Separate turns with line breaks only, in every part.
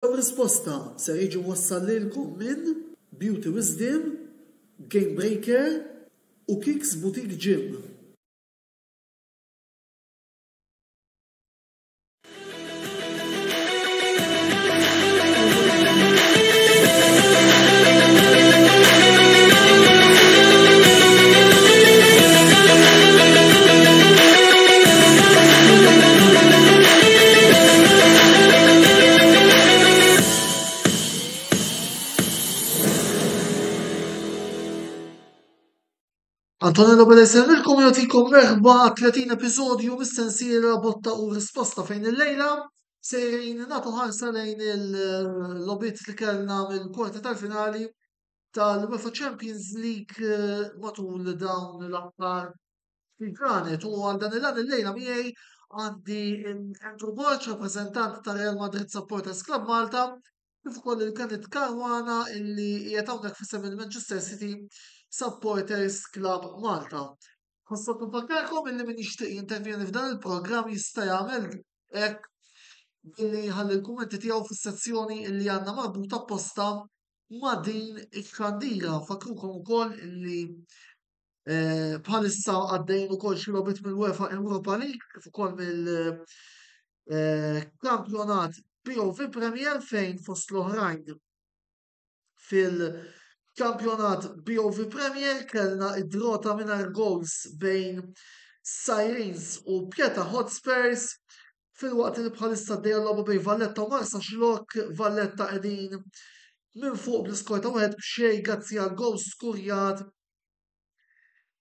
Risposta ser jiġi wassal lilkom minn Beauty Wisdom, Game Breaker u Kicks Boutique Gym. Antonello Belesenilkom jotikom merħba 30 episodju mis-sensiela botta u risposta fejn il-lejla sejrin natu ħarsa lejn il-lobit li kellna mill-kwarta tal-finali tal-UEFA Champions League matul dawn l-aħħar fil-ġranet u għal dan il-għan il-lejla miegħi għandi Andrew Borch, rappresentant ta' Real Madrid Supporters Club Malta, kif ukoll il-Kanit Karwana illi qiegħed hawnhekk f'isem il-Manchester City Supporters Club Malta. Ħossok nfakkarkom illi min jixtieq jintervjeni f'dan il-programm jista' jagħmel hekk billi ħalli l-kummenti tiegħu fis-sezzjoni illi għandna marbuta apposta ma' din il-kandira. Fakrukom ukoll illi bħalissa għaddejn ukoll xi logħbiet mill-UEFA Europa League kif ukoll mill-kampjonat POV Premier fejn fost l-oħrajn fil-kampjonat BOV Premier kellna id-drota mingħajr goals bejn Sirens u Pjeta Hotspurs fil-waqt li bħalissa d-dejja l-logħba bejn Valletta u Marsa Xlok, Valletta qegħdin minn fuq bl-iskor ta' wieħed b'xejn grazzi għal gowl skurjat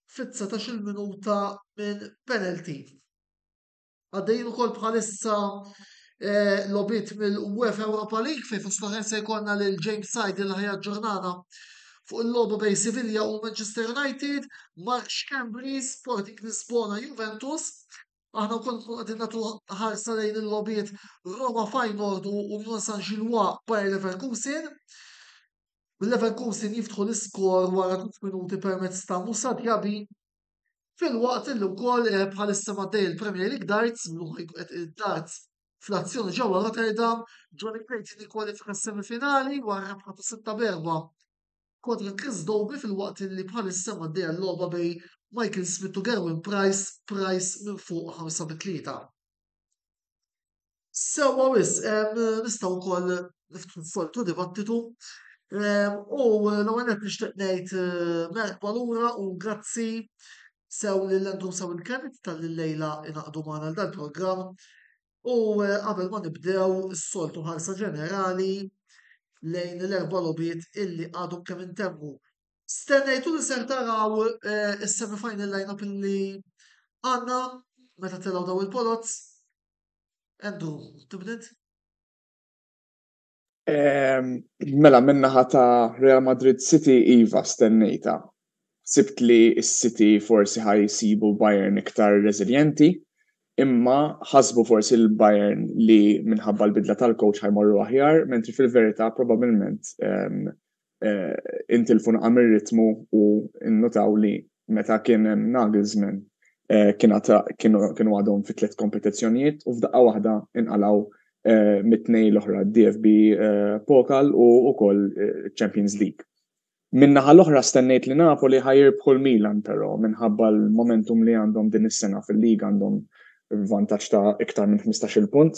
fit-19 minuta minn penalty. Għaddejjin ukoll bħalissa logħbiet mill-UEFA Europa League fejn fost l-oħrajn se jkollna lil James Side il ħajja ġurnata fuq il-logħba bejn Sevilla u Manchester United, March Cambry, Sporting Lisbona, Juventus. Aħna wkoll qegħdin nagħtu ħarsa lejn il-logħbiet Roma Feyenoord u Union Saint-Gilloise Bayer Leverkusen. Leverkusen jiftħu l-iskor wara 2 minuti permezz ta' Moussa Diaby fil-waqt illi wkoll bħalissa maddej il-Premier League darts fl-azzjoni ġewwa Rotterdam, Johnny Clayton ikkwalifika s-semifinali wara rebħa ta' 6-4 kontra Chris Dobie fil-waqt illi bħalissa maddej l-logħba bejn Michael Smith u Gerwin Price minn fuq 5-3. Sewwa wisq nistgħu wkoll niftħu soltu dibattitu. U l-ewwel qed nixtieq ngħid merħba lura u grazzi sew lil Andrew sew il-Kanit tal-lejla inaqdu magħna dal-programm. U qabel ma nibdew is-soltu ħarsa ġenerali lejn l-erba' logħbiet illi għadhom kemm intemmu. Stennejtu li ser taraw is-semi-final line-up illi għandna meta telgħu daw il-polots. Andrew, tibded?
Mela minnaħa ta' Real Madrid City iva stennejta. Sibt li s-City forsi ħajsibu Bayern iktar reżiljenti, imma ħasbu forsi l-Bayern li minħabba l-bidla tal-coach ħajmorru aħjar, mentri fil-verità probabbilment intilfu naqam ir-ritmu u nnotaw li meta kien Nagelsmann kienu għadhom fi 3 kompetizzjonijiet u f'daqqa waħda inqalgħu mit-tnejn l-oħra DFB Pokal u wkoll Champions League. Minnaħa l-oħra stennejt li Napoli ħajirbħu l-Milan però minħabba l-momentum li għandhom din is-sena fil-liga għandhom vantaġġ ta' iktar minn 15 punt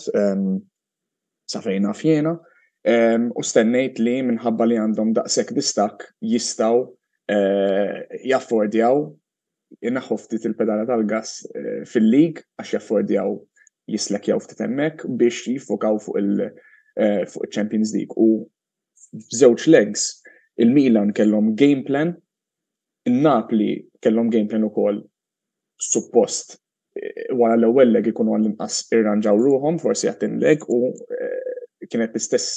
sa fejn naf jiena. U stennejt li minħabba li għandhom daqshekk distakk jistgħu jaffordjaw inaħħu ftit il-pedala tal-gass fil-lig għax jaffordjaw jislekjaw ftit hemmhekk biex jiffokaw fuq il-Champions League. U f'żewġ legs il-Milan kellhom game plan, in-Napoli kellhom game plan ukoll suppost wara l-ewwel leg ikunu għall-inqas irranġaw ruhom forsi għat-tin leg u kienet l-istess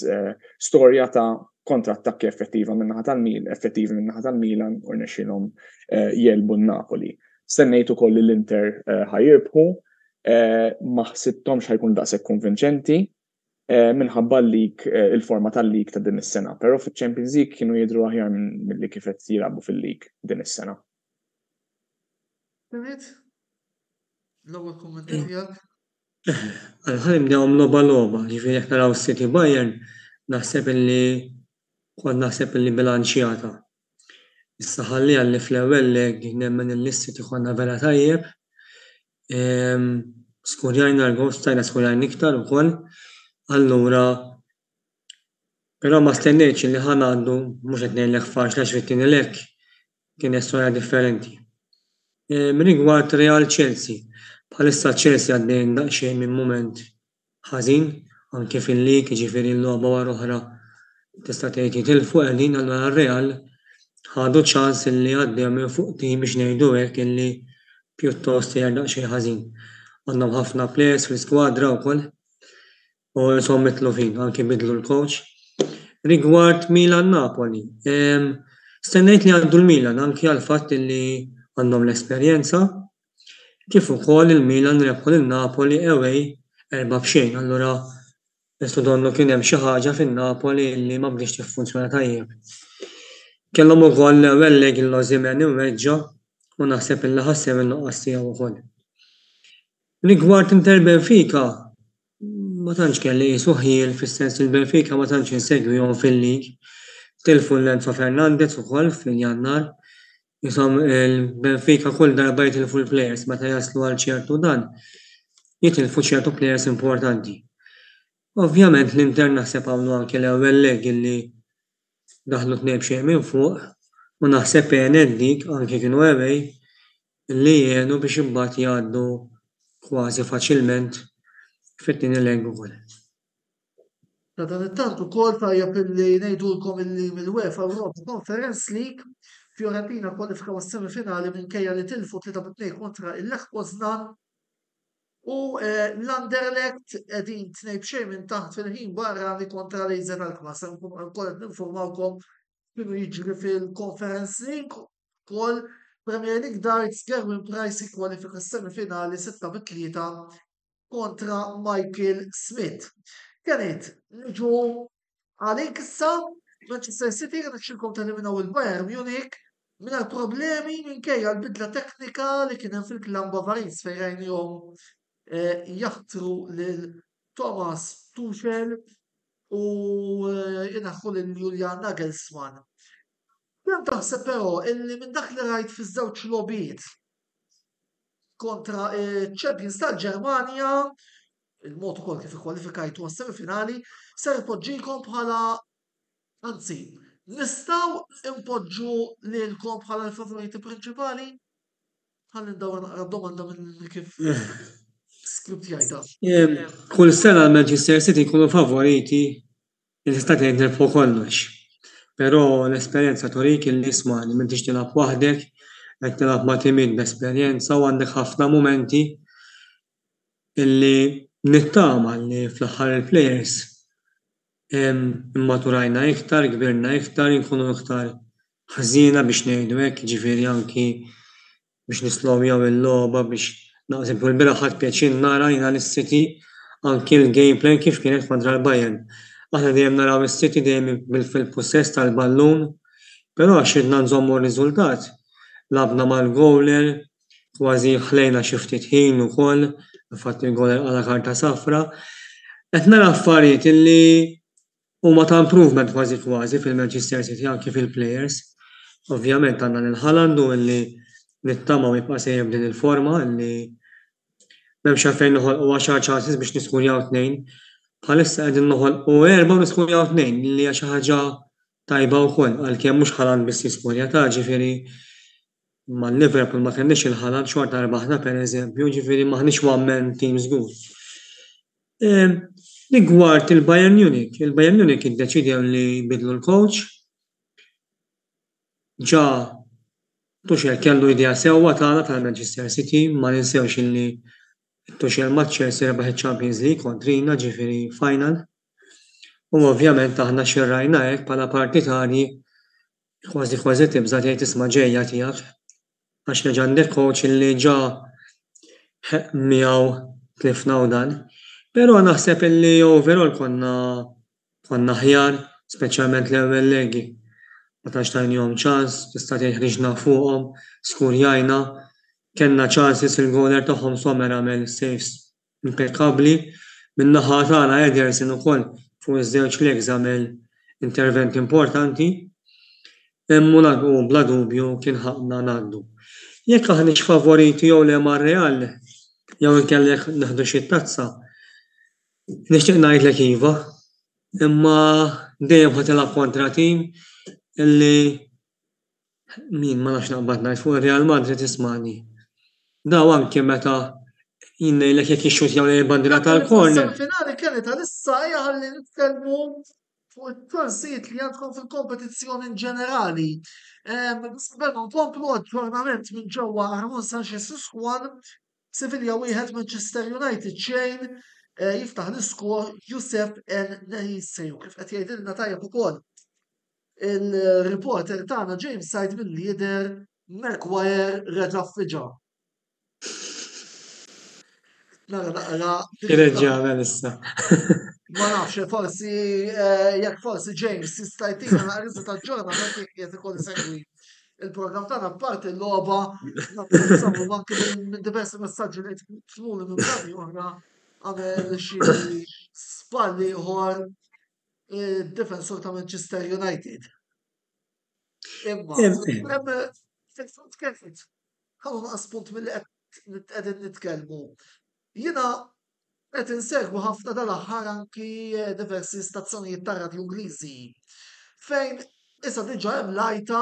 storja ta' kontrattakki effettivi minnaħa tal-Milan u rnexxilhom jelbu n-Napoli. Stennejt ukoll li l-Inter ħajirbħu, ma ħsibthomx ħajkun daqshekk konvinċenti minħabba il-forma tal-lig ta' din is-sena, però fiċ-Champions League kienu jidhru aħjar milli kif qed jilagħbu fil-lig din is-sena.
L-ewwel kumment tiegħek.
Ħanibdew logħba, ġifieri jekk naraw City Bayern, naħseb illi bilanċjata. Issa ħalli għalli fl-ewwel leg nemmen il-lissi tikonna vera tajjeb. Skurjajna l-gol, stajna skurjajna iktar ukoll. Allura però ma stennejtx li ħan għandu mhux qed ngħidlek faċli għax fit-tieni leg kien storja differenti. Rigward Real Chelsea, bħalissa Chelsea għaddejn daqsxejn minn mument ħażin anke fil-lig, jiġifieri l-logħba wara oħra tista' tgħid jitilfu qegħdin allura r-Real ħadu ċans illi għaddew minn fuq tim biex ngħidu hekk illi pjuttost hija daqsxejn ħażin. Għandhom ħafna players fl-iskwadra wkoll u inshom mitlufin anke bidlu l-coach. Rigward Milan-Napoli, stennejt li għandu l-Milan anke għal fatt li għandhom l-esperjenza kif ukoll il-Milan rebħu lil-Napoli away 4-0. Allura nistu donnu kien hemm xi ħaġa fin-Napoli li ma bdiex tiffunzjona tajjeb. Kellhom ukoll l-ewwel leg il-Osimhen imweġġa u naħseb illi ħasseb in-nuqqas tiegħu wkoll. Rigward Inter Benfica, ma tantx kelli qisu ħiel fis-sens il-Benfica ma tantx insegwihom fil-lig. Tilfu l-Lenzo Fernandez ukoll fil-Jannar. Isom il-Benfica kull darba jitilfu l-players meta jaslu għal ċertu dan jitilfu ċertu players importanti. Ovvjament l-Inter naħseb għamlu anke l-ewwel leg illi daħlu 2-0 minn fuq u naħseb dik anke kienu away illi jgħenu biex imbagħad jgħaddu kważi faċilment fit-tieni leg ukoll.
Ta' dan it-tant ukoll tajjeb illi ngħidulkom illi mill-UEFA Europa Conference League Fiorentina kwalifika mas-semifinali minkejja li tilfu 3-2 kontra il-Lech Poznan u l-Anderlecht qegħdin 2-0 minn taħt fil-ħin barrani kontra l-AZ Alkmaar. Nkoll qed ninformawkom kienu jiġri fil-Conference League ukoll Premier League Darts Gerwin Price kwalifika s-semifinali 6-3 kontra Michael Smith. Kienet niġu għalik issa Manchester City kien ixilkom teliminaw il-Bayern Munich minn problemi minkejja l-bidla teknika li kien hemm fil-klan Bavaris fejn jom jaħtru lil Thomas Tuchel u jinaħħu lil Julian Nagelsmann. Kemm taħseb però illi minn dak li rajt fiż-żewġ lobijiet kontra Champions tal-Ġermanja il-mod ukoll kif ikkwalifikajtu għas-semifinali ser ipoġġikom bħala anzi nistgħu impoġġu lilkom bħala l-favoriti prinċipali? Ħalli ndawra naqra domanda minn kif skript jgħidha.
Kull sena l-Manchester City jkunu favoriti li tista' tgħid fuq kollox. Però l-esperjenza turik illi ismani m'intix tilgħab waħdek qed tilgħab ma' timid b'esperjenza u għandek ħafna mumenti illi nittama li fl-aħħar il-players immaturajna iktar, kbirna iktar, nkunu iktar ħażina biex ngħidu hekk, jiġifieri anki biex nislowjaw il-logħba biex naqseb il-bieraħ ħadd pjaċir nara jiena lis-City anki l-game plan kif kienet kontra l-Bayern. Aħna dejjem naraw is-City dejjem fil-possess tal-ballun, però għax ridna nżommu r-riżultat. Labna mal-goaler, kważi ħlejna xi ftit ħin ukoll, fatt il-goaler għala karta safra. Qed nara affarijiet illi huma ta' improvement kważi fil-Manchester City anke fil-players. Ovvjament għandna lil Haaland illi nittama' jibqa' sejjem din il-forma illi m'hemmx għalfejn noħolqu 10 chances biex niskurjaw 2. Bħalissa qegħdin noħolqu 4 u niskurjaw 2 li hija xi ħaġa tajba wkoll għalkemm mhux Haaland biss jiskurja ta' ġifieri mal-Liverpool ma kenniex il-Haaland xorta rebaħna pereżempju, ġifieri maħniex one man teams good. Rigward il-Bayern Munich iddeċidew li jbidlu l-coach. Ġa Tuchel kellu idea sewwa tagħna tal-Manchester City, ma ninsewx illi Tuchel ma' Chelsea rebaħ il-Champions League kontrina ġifieri final. U ovvjament aħna xirrajna hekk bħala partitarji kważi tibża tgħid isma' ġejja tiegħek. Għax reġa' għandek coach illi ġa miegħu tlifna u dan. Però naħseb illi overall konna ħjar, speċjalment l-ewwel legi. Ma tantx tajnihom ċans, tista' tgħid ħriġna fuqhom, skurjajna, kellna chances il-goaler tagħhom Sommer għamel saves impeccabbli. Min-naħa tagħna Ederson ukoll fuq iż-żewġ legs għamel intervent importanti, u bla dubju kien ħaqna ngħaddu. Jekk aħniex favoriti jew le mar-Real, jew inkellek neħdu xi tazza, nixtieq ngħidlek iva, imma dejjem ħadd tilgħab kontra tim illi min ma nafx naqbad ngħid fuq ir-Real Madrid ismani. Daw anke meta jinnejlek jekk jixxutjaw lejn il-bandira tal-corner.
Finali kienet għalissa ħalli nitkellmu fuq it-torsijiet li għandkom fil-kompetizzjoni ġenerali. Belma nkomplu aġġornament minn ġewwa Ramon Sanchez Squad, Sevilla 1 Manchester United xejn jiftaħ l-iskor Youssef El-Neisseu. Kif qed jgħidilna tajjeb ukoll il-reporter tagħna James Side mill-lider Maguire reġa' f'fiġa. Nara
Irreġġjana issa.
ma nafx forsi jekk forsi James jista' jtina naqriża tal-ġurnament jekk qed ikolli segwi il-programm tagħna apparti l-logħba nagħmlu anke minn diversi messaġġi li tkunu minn bħalli oħra għamel xi spalli ieħor id-difensur ta' Manchester United. Imma fil-front kifet ħallu naqas punt milli qegħdin nitkellmu. Jiena qed insegwu ħafna dal-aħħar anki diversi stazzjonijiet ta' radju Ingliżi fejn issa diġà hemm lajta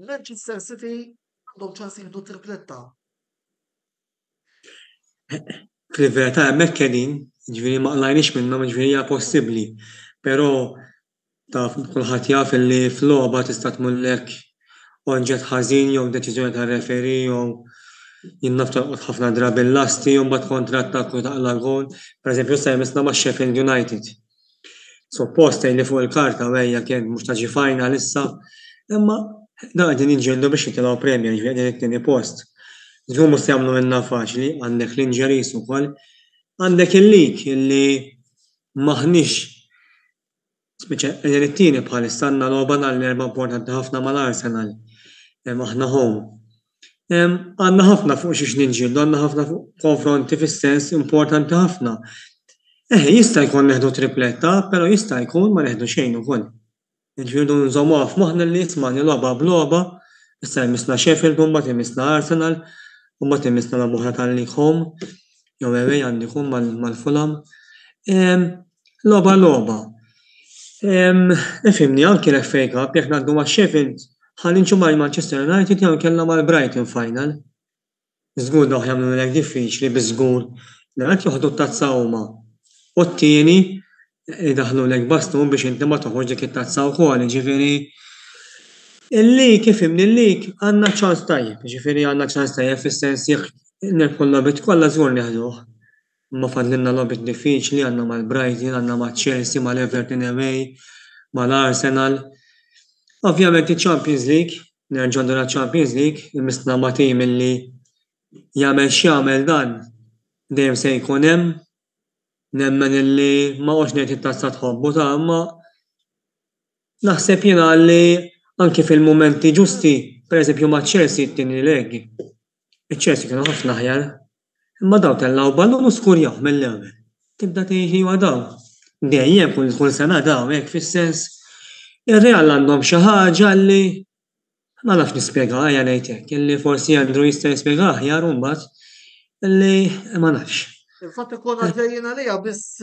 Manchester City għandhom ċans jieħdu tripletta.
Fil-verità hemmhekk qegħdin, jiġifieri ma qlajniex minnhom jiġifieri hija possibbli, però taf kulħadd jaf li fl-logħba tista' tmullek onġet ħażin jew deċiżjoni tar-referi jew jinnaf tolqot ħafna drabi l-lasti u mbagħad kontra-attakku taqla l-gol. Pereżempju issa jmissna ma' Sheffield United. Suppost li fuq il-karta wejja kien mhux taġi final issa, imma dan qegħdin jinġeldu biex jitilgħu premja jiġifieri qegħdin it-tieni post. Żgur mhux se jagħmlu minnha faċli, għandek l-injuries ukoll, għandek il-lig illi maħniex speċi qegħdin it-tieni bħalissa għandna logħba l-erba' importanti ħafna mal-Arsenal. Aħna home. Għandna ħafna fuq xiex ninġildu, għandna ħafna fuq konfronti fis-sens importanti ħafna. Jista' jkun neħdu tripletta, però jista' jkun ma neħdu xejn ukoll. Jiġifieri nżommu f'moħħna li ismani logħba b'logħba, issa jmissna Sheffield u mbagħad jmissna Arsenal, u mbagħad jmissna l-oħra tal-League Home, jew away għandi jkun mal-Fulham. Logħba. Ifhimni anke l-FA Cup jekk ngħaddu ma' Sheffield ħallinċu mal-Manchester United jew kellna mal-Brighton final. Żgur dawn jagħmlu lek diffiċli biżgur li qed joħdu t-tazza huma. U t-tieni idaħħlu lek bastun biex inti ma toħroġ dik it-tazza wkoll, jiġifieri il-lig ifhimni l-lig għandna ċans tajjeb, jiġifieri għandna ċans tajjeb fis-sens jekk nirħu l-logħbiet kollha żgur nieħduh. Imma fadlilna logħbiet diffiċli għandna mal-Brighton, għandna mal-Chelsea, mal-Everton away, mal-Arsenal. Ovvjament il-Champions League, nerġgħu għandna Champions League, imissna ma' tim illi jagħmel x'jagħmel dan dejjem se jkun hemm, nemmen illi ma hux ngħid it-tazza tħobbu ta' imma naħseb jiena li anke fil-mumenti ġusti, pereżempju ma' Chelsea t-tieni leg. Iċ-Chelsea kienu ħafna aħjar, imma daw tellgħu ballun u skurjaw mill-ewwel. Tibda tgħid iwa daw. Dejjem kull sena daw hekk fis-sens ir-Real għandhom xi ħaġa li ma nafx nispjegha ejja ngħid hekk, illi forsi Andrew jista' jispjega aħjar u mbagħad illi ma nafx.
Il-fatt ikun għaddejjin għalija biss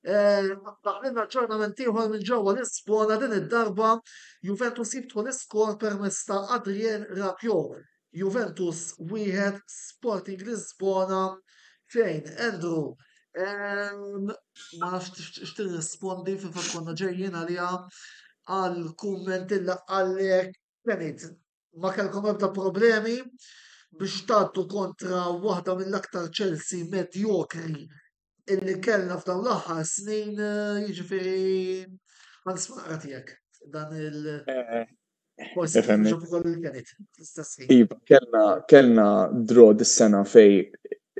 taħlilna ċornament ieħor minn ġewwa Lisbona din id-darba Juventus jibtu l-iskor permezz ta' Adrien Rabiot. Juventus 1 Sporting Lisbona fejn Andrew ma nafx x'tirrispondi fil-fatt konna ġejjin għalija għal-kumment illa għallek Benit, ma kellkom ebda problemi biex tagħtu kontra waħda mill-aktar Chelsea medjokri illi kellna f'dawn l-aħħar snin, jiġifieri ħanisma' tiegħek dan forsi il-Benit l-istess ħin.
Iva, kellna draw dis-sena fej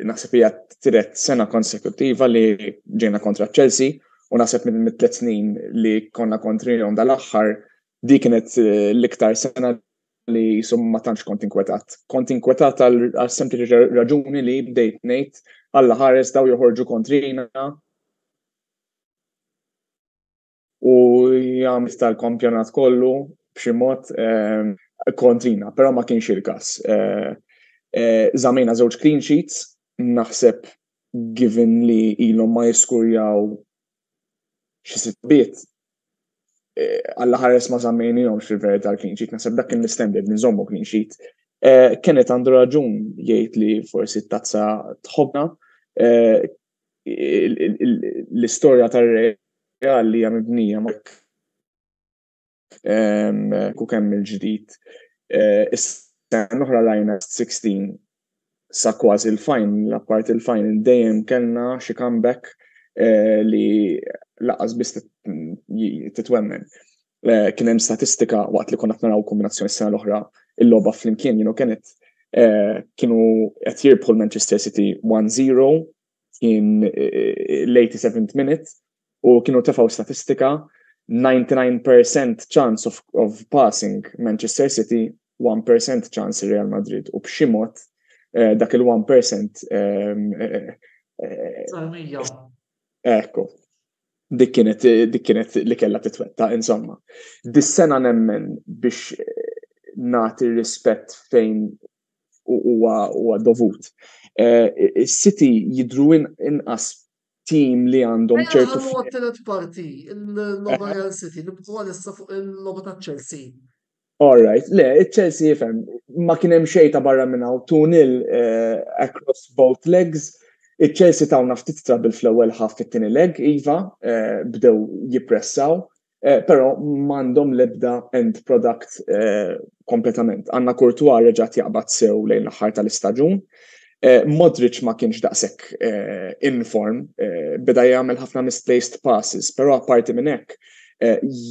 naħseb hija tielet sena konsekutiva li ġejna kontra Chelsea u naħseb mit-tliet snin li konna kontrihom dal-aħħar dik kienet l-iktar sena li ma tantx kont inkwetat. Kont inkwetat għal sempliċi raġuni li bdejt ngħid Alla ħares daw joħorġu kontrina u jagħmel tal-kampjonat kollu b'xi mod kontrina, però ma kienx il-każ. Żammejna żewġ clean sheets, naħseb given li ilhom ma jiskurjaw xi sitbiet Alla ħares ma żammejnihomx fil-verità clean sheet, naħseb dak kien l-standard nżommu clean sheet. Kienet għandu raġun jgħid li forsi t-tazza tħobna. L-istorja tar-Real li hija mibnija ku kemm il-ġdid. Is-sena oħra rajna 16 sa kważi il-final, apart il-final dejjem kellna xi comeback li laqas biss titwemmen. Kien hemm statistika waqt li konna naraw kombinazzjoni s-sena l-oħra il-logħba flimkien kienet kienu qed jirbħu l-Manchester City 1-0 kien l-87th minute u kienu tefgħu statistika 99% chance of passing Manchester City, 1% chance Real Madrid u b'xi mod dak il-1% Ekku. Dik kienet li kellha titwetta, insomma. Dis-sena nemmen biex nagħti rispett fejn huwa dovut. Is-City jidhru inqas team li għandhom ċertu
t-telet parti, il-logħba Real City, nibqgħu għalissa fuq il-logħba ta' Chelsea.
All right, le, Chelsea jifhem, ma kien hemm xejn ta' barra minn hawn 2-0 across both legs. Il-Chelsea tawna ftit trouble fl-ewwel ħaf fit-tieni leg, iva, bdew jippressaw, però m'għandhom l-ebda end product kompletament. Għandna Courtois reġgħet jaqbad sew lejn l-aħħar tal-istaġun. Modric ma kienx daqshekk in form, beda jagħmel ħafna misplaced passes, però apparti minn hekk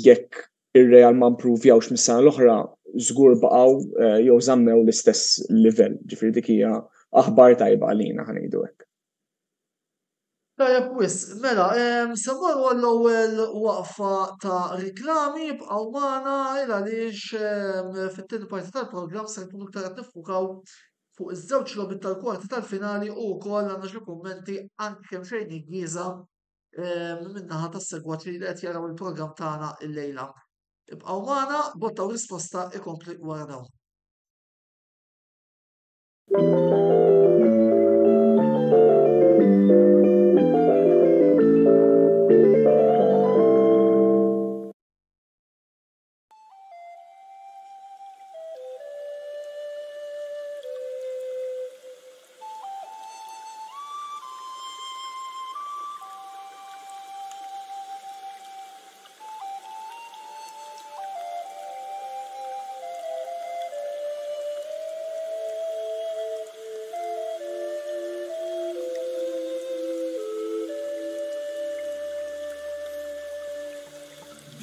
jekk ir-Real ma mpruvjawx mis-sena l-oħra, żgur baqgħu jew żammew l-istess livell. Ġifieri dik hija aħbar tajba għalina ħanejdu hekk.
Tajab wis, mela, semmaru għall-ewwel waqfa ta' riklami bqgħu magħna għaliex fit-tieni parti tal-programm se nkunu iktar qed niffukaw fuq iż-żewġ logħbiet tal-kwarti tal-finali u wkoll għandna xi kummenti anke kemm xejn iggħiża min-naħa tas-segwaċi li qed jaraw il-programm tagħna illejla. Ibqgħu magħna botta u risposta ikompli wara dawn.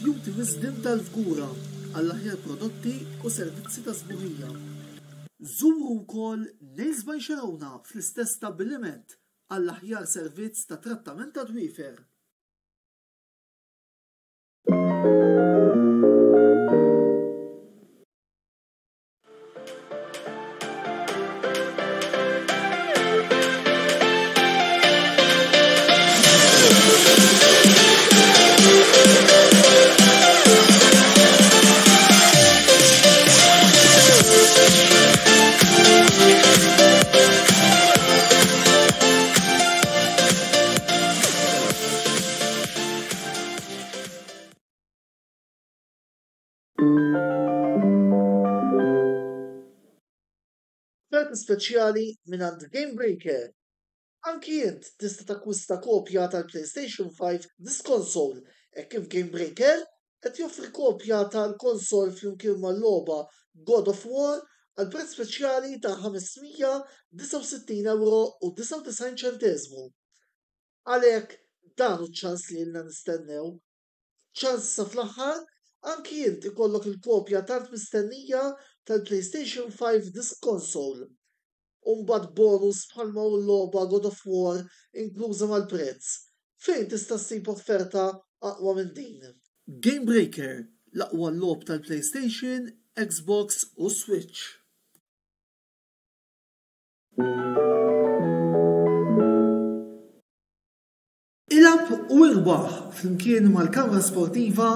Beauty Wisdom tal-Fgura għall-aħjar prodotti u servizzi ta' żburija. Żuru wkoll Nails by Xarawna fl-istess stabbiliment għall-aħjar servizz ta' trattament ta' dwiefer. Speċjali mingħand Game Breaker. Anki int tista' takkwista kopja tal-PlayStation 5 This Console hekk kif Game Breaker qed joffri kopja tal-konsol flimkien mal-logħba God of War għal prezz speċjali ta' €569.99. Għalhekk dan hu ċ-ċans li ilna nistennew. ċans sa fl-aħħar anki int ikollok il-kopja tant mistennija tal-PlayStation 5 This Console. Umbagħad bonus bħalma hu l-logħba God of War inkluża mal-prezz. Fejn tista' ssib offerta aqwa minn din? Game Breaker, l-aqwa logħob tal-PlayStation, Xbox u Switch. Ilab u irbaħ flimkien mal-Kamra Sportiva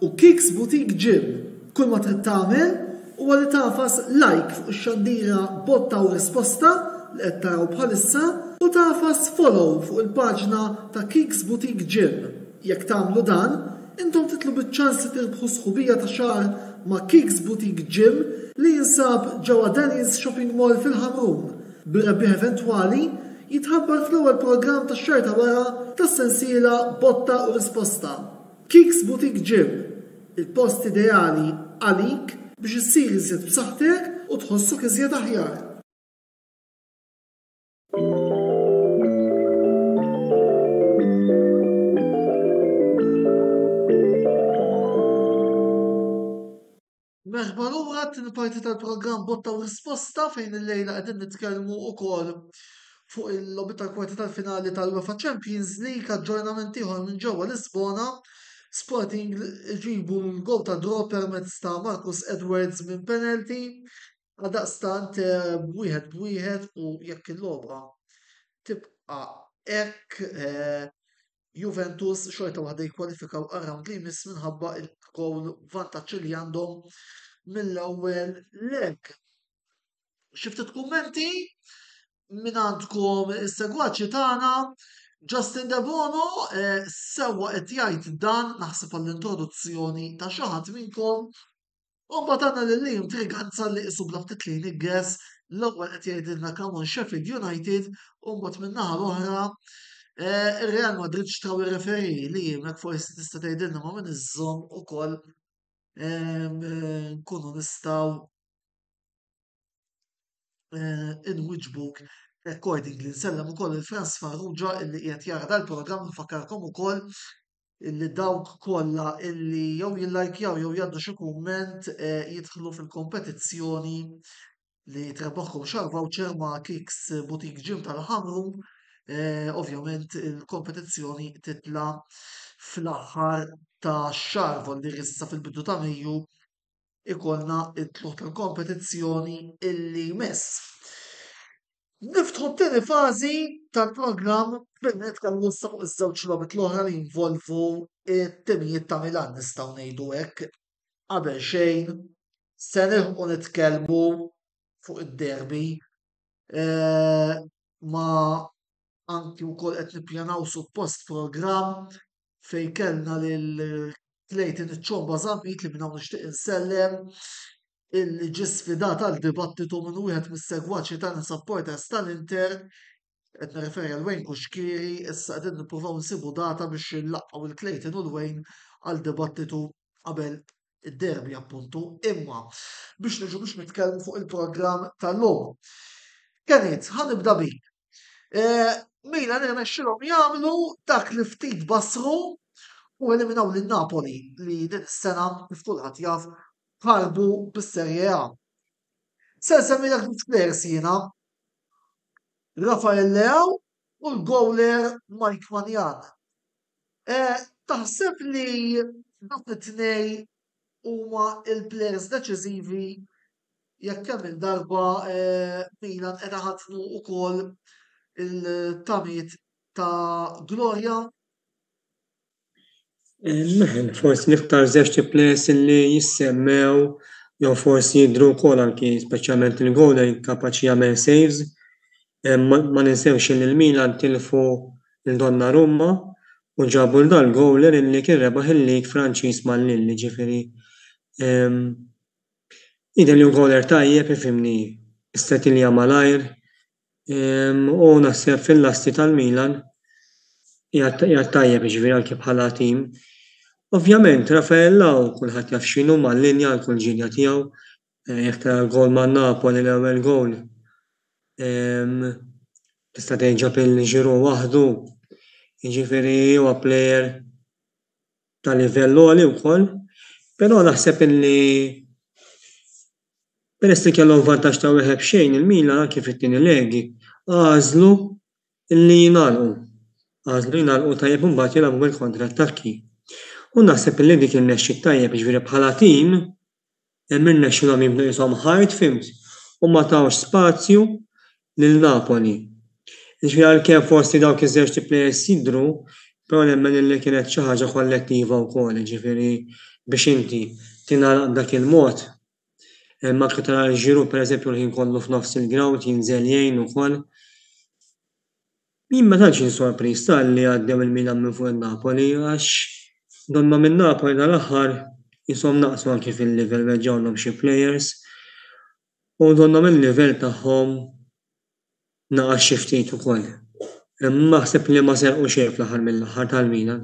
u Kicks Boutique Gym. Kull ma trid tagħmel huwa li tafas like fuq ix-xandira botta u risposta li qed taraw bħalissa u tafas follow fuq il-paġna ta' Kicks Boutique Gym. Jekk tagħmlu dan, intom titlu biċ-ċans li tirbħu sħubija ta' xahar ma' Kicks Boutique Gym li jinsab ġewwa Denny's Shopping Mall fil-Ħamrun. Bir-rebbieħ eventwali jitħabbar fl-ewwel programm tax-xahar ta' wara tas-sensiela botta u risposta. Kicks Boutique Gym, il-post ideali għalik biex issir iżjed b'saħħtek u tħossok iżjed aħjar. Merħba lura t-tieni parti tal-programm Botta u Risposta fejn il-lejla qegħdin nitkellmu wkoll fuq il-logħbi tal-kwarti tal-finali tal-UEFA Champions League, aġġornament ieħor minn ġewwa Lisbona. Sporting ġibu l-gol ta' draw permezz ta' Marcus Edwards minn penalty. Għaldaqstant b'1-1 u jekk il-logħba tibqa' hekk Juventus xorta waħda jikkwalifikaw għar-round li jmiss minħabba il-gowl vantaġġ li għandhom mill-ewwel leg. Xi ftit kummenti minn għandkom is-segwaċi tagħna. Justin De Bono sewwa qed jgħid dan naħseb għall-introduzzjoni ta' xi ħadd minnkom. U mbagħad għandna lil Liam Triganza li qisu bla ftit li niggess l-ewwel qed jgħidilna kemm Sheffield United u mbagħad min-naħa l-oħra ir-Real Madrid xtraw ir-referi li hemmhekk forsi tista' tgħidilna ma' min iżżomm ukoll nkunu nistgħu inwiġbuk accordingly. Nsellem ukoll il-Frans Farrugia illi qiegħed jara dal-programm nfakkarkom ukoll illi dawk kollha illi jew jillajkjaw jew jgħaddu xi kumment jidħlu fil-kompetizzjoni li trebaħħom xahar voucher ma' Kicks Boutique Gym tal-Ħamru. Ovvjament il-kompetizzjoni titla fl-aħħar ta' xahar volli rissa fil-bidu ta' Mejju ikollna it-tluħ tal-kompetizzjoni illi mess. Niftħu t-tieni fażi tal-programm billi nitkellmu issa fuq iż-żewġ logħbiet l-oħra li jinvolvu it-timijiet ta' Milan nistgħu ngħidu hekk. Qabel xejn se nilħqu nitkellmu fuq id-derby ma' anki wkoll qed nippjanaw suppost programm fejn kellna lil Clayton iċ-ċomba Żammit li minn hawn nixtieq insellem illi ġie sfidat għal dibattitu minn wieħed mis-segwaċi tagħna supporters tal-Inter qed nirreferi għal Wayne Kuxkieri. Issa qegħdin nippruvaw nsibu data biex inlaqgħu il-Clayton u l-Wayne għal dibattitu qabel id-derby appuntu. Imma biex niġu biex nitkellmu fuq il-programm tal-lum. Kienet ħanibda bik. Milan irnexxilhom jagħmlu dak li ftit basru u eliminaw lil Napoli li din is-sena kif kulħadd jaf ħarbu bis-Serje A. Se nsemmilek players jiena Rafael Leao u l-gowler Mike Maignan. Taħseb li dawn it-tnejn huma l-players deċiżivi jekk kemm il-darba Milan qed ħadnu wkoll il-tamiet ta' Gloria?
Forsi niktar żewġ players li jissemmew jew forsi jidhru wkoll anki speċjalment il-gowler kapaċi jagħmel saves. Ma ninsewx li l-Milan tilfu l-Donnarumma u ġabu l-gowler illi kien rebaħ il-lig Franċiż mal-Lilli, ġifieri jidher li gowler tajjeb ifhimni istatilja malajr u naħseb fil-lasti tal-Milan hija tajjeb ġifieri anke bħala tim. Ovvjament Rafael Leao kulħadd jaf x'inhu mal-linja għal kull ġilja tiegħu jekk tara l-gowl man-Napoli l-ewwel gowl. Tista' tgħid il-ġiru waħdu. Jiġifieri huwa plejer ta' livell għoli wkoll, però naħseb illi peress li kellhom vantaġġ ta' wieħed b'xejn il-Milan anke fit-tieni legi għażlu illi jingħalqu tajjeb imbagħad jilagħbu bil-kontrattakki. U naħseb illi dik il-nexxi tajjeb ġifieri bħala tim hemm irnexxilhom jibnu qishom ħajt fimt u ma tawx spazju lil Napoli. Ġifieri għalkemm forsi dawk iż-żewġ plejers jidhru, Però nemmen illi kienet xi ħaġa kollettiva wkoll, jiġifieri biex inti tingħalaq dak il-mod. Anke tara l-Giroud pereżempju l-ħin kollu f'nofs il-ground jinżel jgħin ukoll. Jien ma tantx insorpriż tal-li għaddew il-Milan minn fuq il-Napoli għax donna minn Napoli tal-aħħar ishom naqsu anke fil-livell reġgħulhom xi players u donna mill-livell tagħhom naqas xi ftit ukoll. Naħseb li ma serqu xejn fl-aħħar mill-aħħar tal-Milan.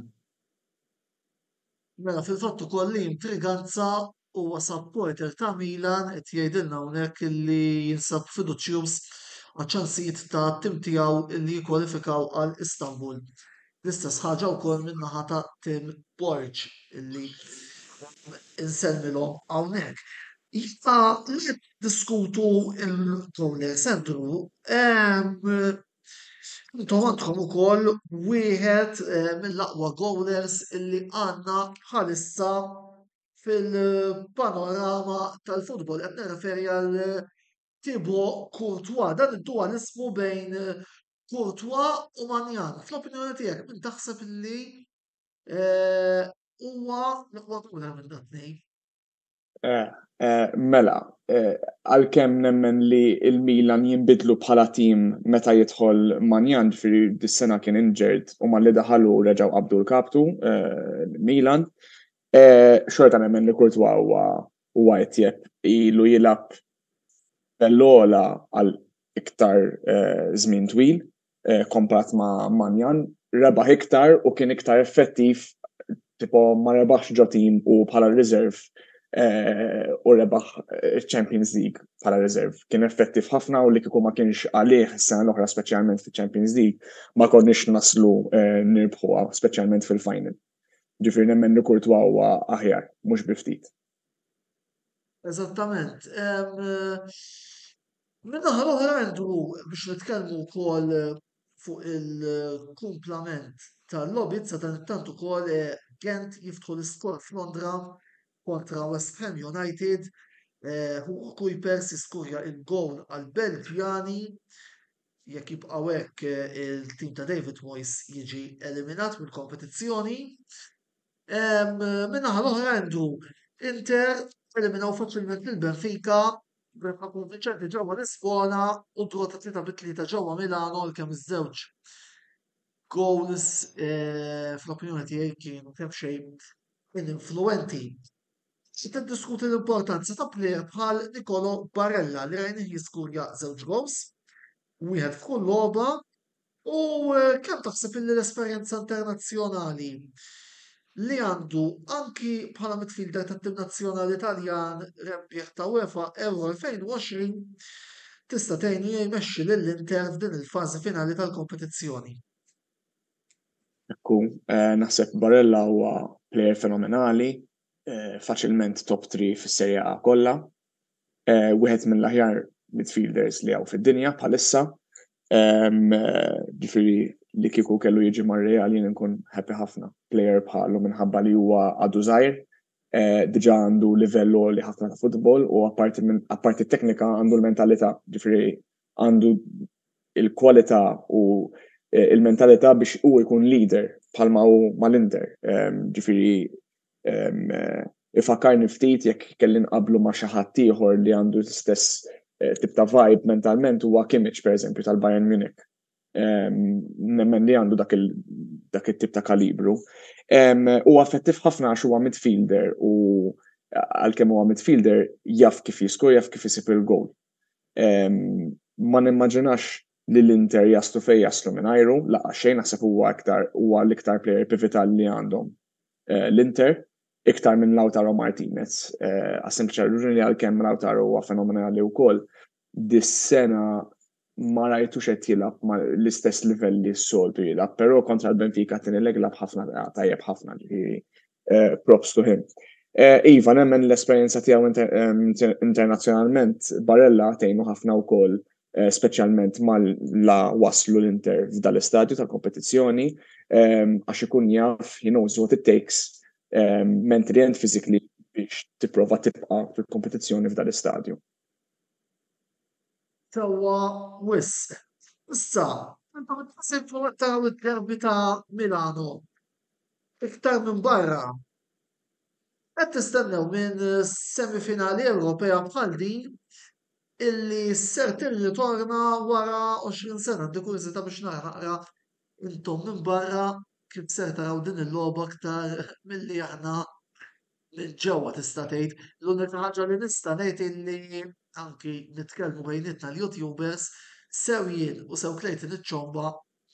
Mela fil-fatt ukoll li intriganza huwa supporter ta' Milan qed jgħidilna hawnhekk illi jinsab fiduċjuż għaċ-ċansijiet tat-tim tiegħu illi jikkwalifikaw għal Istanbul. L-istess ħaġa wkoll min-naħa ta' Tim Borg illi insellmilhom hawnhekk. Jista' li diskutu il-goalers Andrew, intom għandkom ukoll wieħed mill-aqwa goalers illi għandna bħalissa fil-panorama tal-futbol qed nirreferi għal Thibaut Courtois. Dan intuwa l-ismu bejn Courtois u Magnan. Fl-opinjoni tiegħek min taħseb illi huwa l-aqwa goaler minn dan tnejn?
Mela, għalkemm nemmen li il-Milan jinbidlu bħala tim meta jidħol Magnan ġifieri dis-sena kien injured u malli daħalu reġgħu qabdu l-kaptu Milan. Xorta nemmen li Courtois huwa jtjeb ilu jilab bell-ogħla għal iktar żmien twil komparat ma' Magnan, rebaħ iktar u kien iktar effettiv tipo ma rebaħx ġo tim u bħala reserve u rebaħ Champions League bħala reserve. Kien effettiv ħafna u li kieku ma kienx għalih is-sena l-oħra speċjalment fi-Champions League ma konniex naslu nirbħuha speċjalment fil-final. Ġifieri nemmen li Courtois huwa aħjar, mhux bi ftit.
Eżattament. Min-naħa l-oħra għandu biex nitkellmu wkoll fuq il-kumplament tal-Lobit sa dan it-tant ukoll Gent jiftħu l-iskor f'Londra kontra West Ham United. Hugo Kuipers jiskurja il-gowl għal-Belġjani jekk jibqgħu hekk il-tim ta' David Moyes jiġi eliminat mill-kompetizzjoni. Min-naħa l-oħra għandu Inter eliminaw faċilment lil-Benfica b'rebħa konvinċenti ġewwa Lisbona u drota 3-3 ġewwa Milano għalkemm iż-żewġ goals fl-opinjoni tiegħi kienu kemm xejn ininfluwenti. Se tiddiskuti l-importanza ta' plejer bħal Nicolo Barella li rajnih jiskurja żewġ goals, wieħed f'kull logħba u kemm taħseb illi l-esperjenza internazzjonali li għandu anki bħala midfielder tat-tim nazzjonali Taljan rebbieħ ta' UEFA Euro 2020 tista' tgħinu jmexxi lill-Inter f'din il-fażi finali tal-kompetizzjoni.
Naħseb Barella huwa plejer fenomenali, faċilment top 3 fis-Serja A kollha. Wieħed mill-aħjar midfielders li hawn fid-dinja bħalissa. Ġifieri li kieku kellu jiġi mar-Real jien nkun happy ħafna. Plejer bħalu minħabba li huwa għadu żgħir, diġà għandu livell li ħafna ta' futbol u apparti t-teknika għandu l-mentalità, ġifieri għandu il-kwalità u il-mentalità biex u jkun leader bħalma u mal-Inter. Ġifieri ifakkarni ftit jekk kelli nqablu ma' xi ħadd ieħor li għandu l-istess tip ta' vibe mentalment huwa Kimmich pereżempju tal-Bayern Munich. Nemmen li għandu dak it-tip ta' kalibru. Huwa effettiv ħafna għax huwa midfielder u għalkemm huwa midfielder jaf kif jiskur, jaf kif isib il-gowl. Ma nimmaġinax li l-Inter jaslu fejn jaslu mingħajru, laqgħa xejn naħseb huwa l-iktar plejer pivotal li għandhom l-Inter iktar minn Lautaro Martinez. Għas-sempliċi raġuni li għalkemm Lautaro huwa fenomenali wkoll, dis-sena ma rajtux qed jilgħab ma l-istess livelli s-soltu jilgħab, però kontra l-Benfica tieni leg lagħab ħafna tajjeb ħafna ġifieri props to him. Iva, nemmen l-esperjenza tiegħu internazzjonalment Barella tgħinu ħafna wkoll speċjalment la waslu l-Inter f'dal istadju tal-kompetizzjoni għax ikun jaf he knows what it takes mentally and physically biex tipprova tibqa' fil-kompetizzjoni f'dal istadju.
Sewwa wisq. Issa, intom tħassib fuq it-derbi ta' Milano. iktar minn barra. Qed tistennew minn semifinali Ewropea bħal din illi ser tirritorna wara 20 sena. Għandi kurżita biex naqra intom minn barra kif ser taraw din il-logħba aktar milli aħna minn ġewwa tista' tgħid. L-unika ħaġa li nista' ngħid illi anki nitkellmu bejnietna l-YouTubers sew jien u sew Klejti niċċomba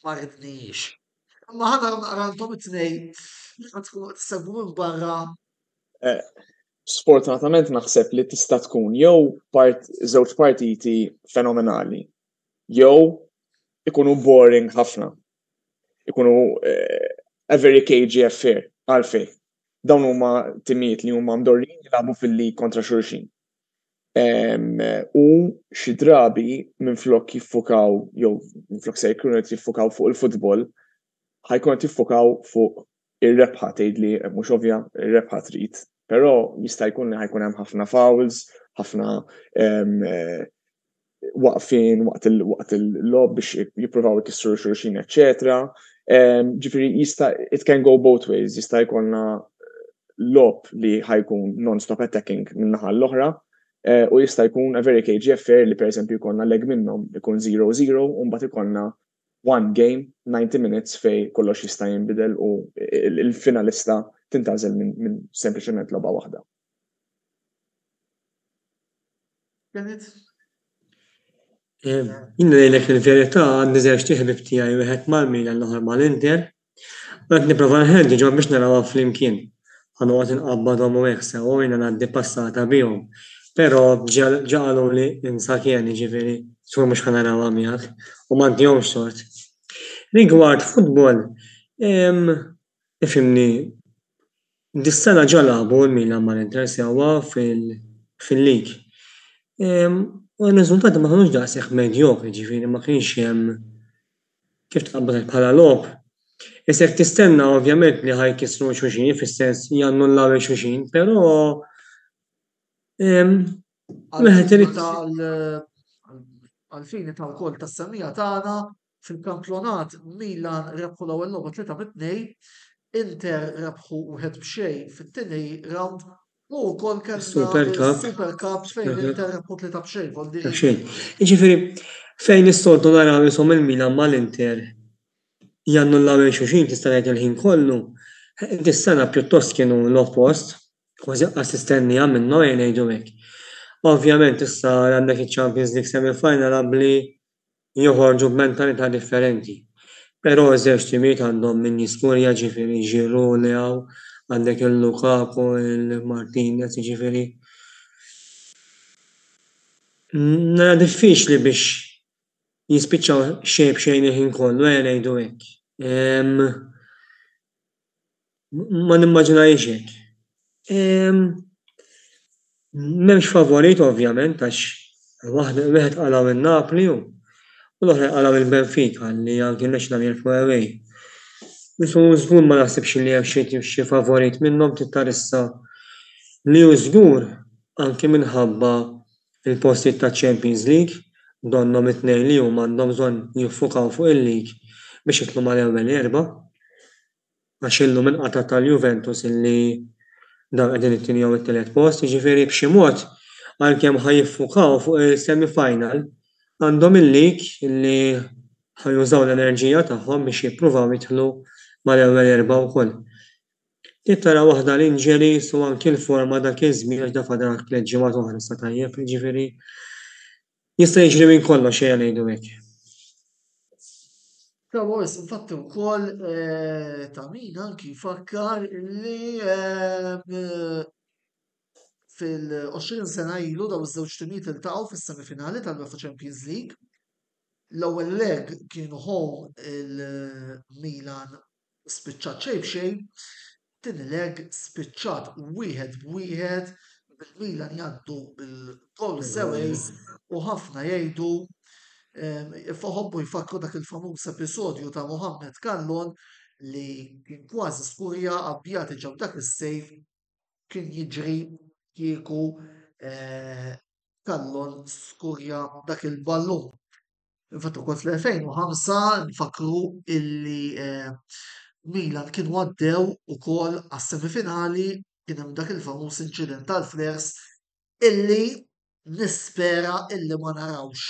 ma ridniex. Imma ħana naqra intom it-tnejn li qed tkunu qed tissegwu minn barra.
Sfortunatament naħseb li tista' tkun jew żewġ partiti fenomenali, jew ikunu boring ħafna. Ikunu a very cagey affair għalfejn. Dawn huma timijiet li huma mdorrin jilagħbu fil-lig kontra xulxin. U xi drabi minflok jiffukaw jew minflok se jkunu qed jiffukaw fuq il-futbol, ħajkun qed jiffukaw fuq ir-rebħa tgħidli mhux ovvja ir-rebħa trid. Però jista' jkun li ħajkun hemm ħafna fouls, ħafna waqfin waqt il-lob biex jippruvaw ikissru xulxin, eċċetera. Ġifieri it can go both ways, jista' jkollna lob li ħajkun non-stop attacking min-naħa l-oħra u jista' jkun a very cagey affair li pereżempju jkollna leg minnhom ikun 0-0 u mbagħad ikollna one game 90 minutes fej kollox jista' jinbidel u il-finalista tintgħażel minn sempliċement logħba waħda.
Jien ngħidlek il-verità għandi żewġ ħbieb tiegħi wieħed mal-Milan l-oħra mal-Inter. Qed nipprova nħeġġeġ biex narawha flimkien. Ħanoqgħod inqabbadhom u hekk sewwa ngħaddi passata bihom. Però ġaqalu li insakjen jiġifieri sur mhux ħanarawha miegħek u m'għandihomx sort. Rigward futbol, ifhimni dis-sena ġa laħbu l-Milan mal-Inter sewwa fil-lig. U r-riżultati ma kinux daqshekk medjokri, ġifieri ma kienx hemm kif tqabbad bħala logħob. Issa jekk tistenna ovvjament li ħajkissru xulxin fis-sens jannullaw xulxin, però wieħed irid
għal-fini ta' wkoll tas-semija tagħna fil-kampjonat Milan rebħu l-ewwel logħba 3-2, Inter rebħu wieħed b'xejn fit-tieni round u wkoll kellna
Super
Cup fejn Inter rebħu 3-2 vol dirett.
xejn. Jiġifieri fejn is-soltu naraw ishom il-Milan mal-Inter jannullaw xulxin tista' ngħid il-ħin kollu. Dis-sena pjuttost kienu l-oppost, kważi assistennija minnhom ngħidu hekk. Ovvjament issa għandek iċ-Champions League semi-finalabbli joħorġu b'mentalità differenti. Però żewġ timijiet għandhom min jiskurja ġifieri Giroud Leao, għandek il-Lukaku, il-Martinez, ġifieri. Nara diffiċli biex jispiċċaw xejn il-ħin kollu ngħidu hekk. Ma nimmaġinajx hekk. M'hemmx favorit ovvjament għax wieħed qalaw in-Napoli u l-oħra qalaw il-Benfica li anke national jerfgħu away. Żgur ma naħsibx li hemm xi favorit minnhom titarissa li hu żgur anke minħabba il-postijiet taċ-Champions League donnom it-tnejn li huma għandhom bżonn jiffukaw fuq il-lig biex jitlu mal-ewwel erba' għax illum inqata' tal-Juventus illi dawn qegħdin it-tieni jew it-tielet post, jiġifieri b'xi mod għalkemm ħajiffukaw fuq il-semi-final għandhom il-lig illi ħajużaw l-enerġija tagħhom biex jippruvaw jidħlu mal-ewwel erba' wkoll. Tara waħda l-injuries u anke l-forma dak iż-żmien għax fadal 3 ġimgħat oħra sa tajjeb, jiġifieri jista' jiġri minn kollox xejn ngħidu hekk.
Boris, infatti wkoll ta' min anki jfakkar li fil-20 sena ilu daw iż-żewġ timijiet iltaqgħu fis-semifinali tal-UEFA Champions League. L-ewwel leg kienu home il-Milan spiċċat xejn b'xejn, tieni leg spiċċat 1-1 bil-Milan jgħaddu bil-goal aways u ħafna jgħidu foħobbu jfakru dak il-famuż episodju ta' Mohammed Kallon li kien kważi skurja abbjati ġew dak is-sejf kien jiġri kieku Kallon skurja dak il-ballun. Infatti wkoll fl-2005 nfakru illi Milan kienu għaddew ukoll għas-semifinali kien hemm dak il-famuż inċident tal-flares illi nispera illi ma narawx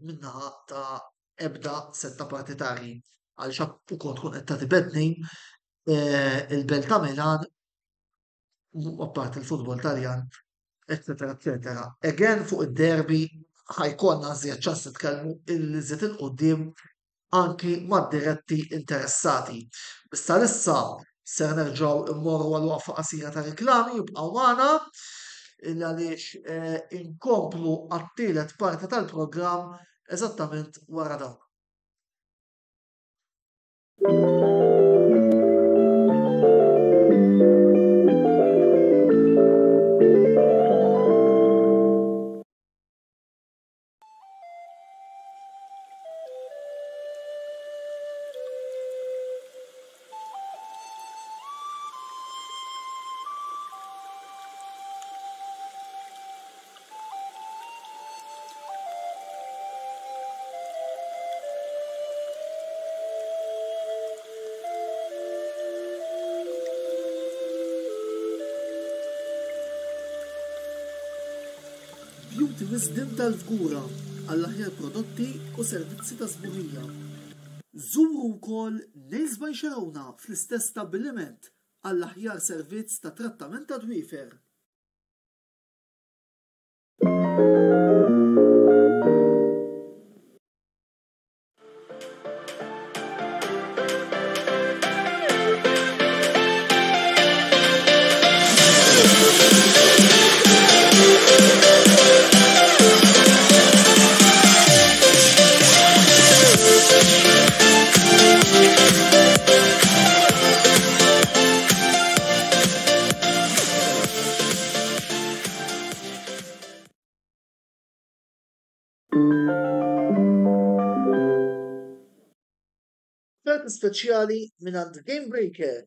minnaħa ta' ebda setta partitarji għal xab ukoll tkun qed tagħti bedni il-belt ta' Milan apart il-futbol Taljan, eccetera, eccetera. Again fuq id-derbi ħajkonna żjed ċans nitkellmu il-żied il-qudiem anki mad-diretti interessati. Issa issa ser nerġgħu immorru għal waqfa qasira ta' riklami jibqgħu magħna għaliex inkomplu għat-tielet parti tal-programm eżattament wara dawn. Beauty Wisdom tal-Fgura għall-aħjar prodotti u servizzi ta' sburija. Żuru wkoll Nails by Xarawna fl-istess stabbiliment għall-aħjar servizz ta' trattament ta' dwiefer. Offerti speċjali mingħand Game Breaker.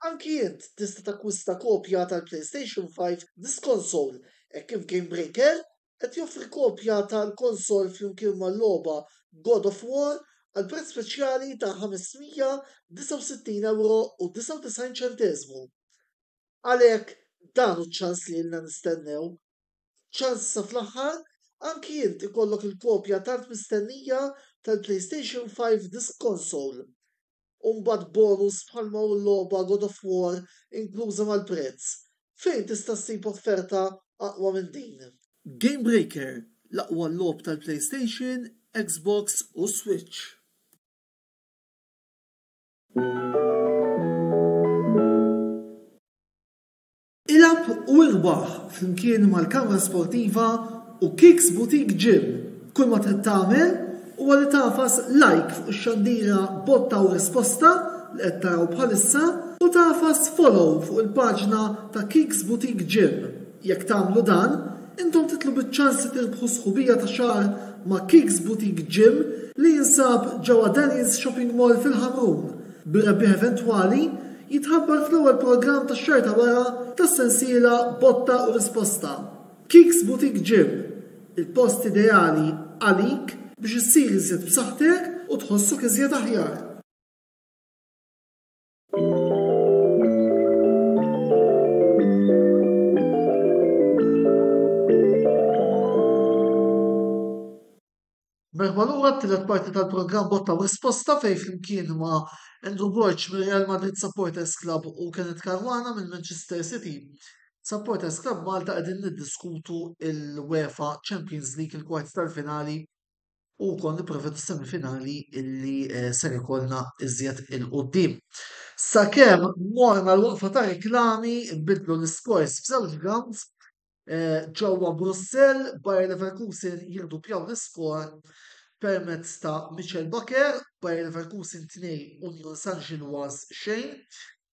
Anki int tista' takkwista kopja tal-PlayStation 5 Disc Console hekk kif Game Breaker qed joffri kopja tal-konsol flimkien mal-logħba God of War għal prezz speċjali ta' €569.99. Għalhekk dan hu ċ-ċans li ilna nistennew. ċans sa fl-aħħar anki int ikollok il-kopja tant mistennija tal-PlayStation 5 Disc Console. U mbagħad bonus bħalma hu l-logħba God of War inkluża mal-prezz. Fejn tista' ssib offerta aqwa minn din? Game Breaker, l-aqwa logħob tal-PlayStation, Xbox u Switch. Ilab u irbaħ flimkien mal-kamra sportiva u Kicks Boutique Gym. Kull ma trid tagħmel huwa li tafas like fuq ix-xandira botta u risposta li qed taraw bħalissa u tafas follow fuq il-paġna ta' Kicks Boutique Gym. Jekk tagħmlu dan, intom titlu biċ-ċans li tirbħu sħubija ta' xahar ma' Kicks Boutique Gym li jinsab ġewwa Denny's Shopping Mall fil-Ħamrun. Bir-rebbieħ eventwali jitħabbar fl-ewwel programm tax-xahar ta' wara tas-sensiela botta u risposta. Kicks Boutique Gym, il-post ideali għalik biex issir iżjed b'saħħtek u tħossok iżjed aħjar. Merħba lura t-tielet parti tal-programm botta u risposta fejn flimkien ma' Andrew Borch mir Real Madrid Supporters Club u Kenneth Caruana minn Manchester City. Supporters Club Malta qegħdin niddiskutu il-UEFA Champions League il-kwart tal-finali u kon nipprevedu semifinali illi ser ikollna iżjed il-qudiem. Sakemm morna l-waqfa ta' riklami nbidlu l-iskors f'żewġ grounds ġewwa Brussell Bayer Leverkusen jirdupjaw l-iskor permezz ta' Michel Bakker, Bayer Leverkusen 2 Union Saint-Gilloise xejn.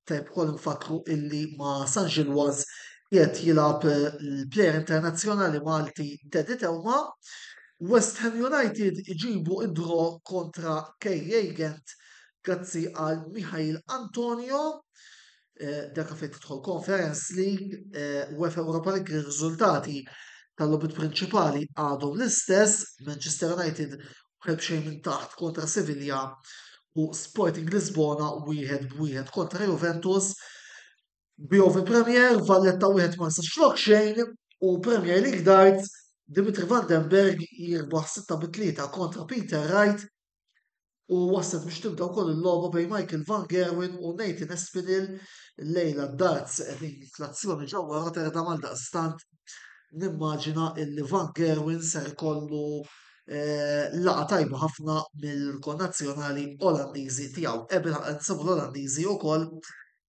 Tajb ukoll nfakru illi ma' Saint-Gilloise qiegħed jilgħab l-plejer internazzjonali Malti Teddy Tewma. West Ham United iġibu id-draw kontra Kerry Gent grazzi għal Michail Antonio. Dak fejn tidħol Conference League, UEFA Europa League ir-riżultati tal-logħbiet prinċipali għadhom l-istess. Manchester United ħelb xejn minn taħt kontra Sevilla u Sporting Lisbona 1-1 kontra Juventus. Bjovi Premier, Valletta 1 ma nistax flok xejn u Premier League Darts Dimitri Vandenberg jirbaħ 6-3 kontra Peter Wright u waslet biex tibda wkoll il-logħba bejn Michael Van Gerwen u Nathan Espinel lejla d-darts qegħdin fl-azzjoni ġewwa Rotterdam għaldaqstant nimmaġina illi Van Gerwen ser ikollu laqa tajba ħafna mill-konnazzjonali Olandiżi tiegħu. Ebel nsemmu l-Olandiżi wkoll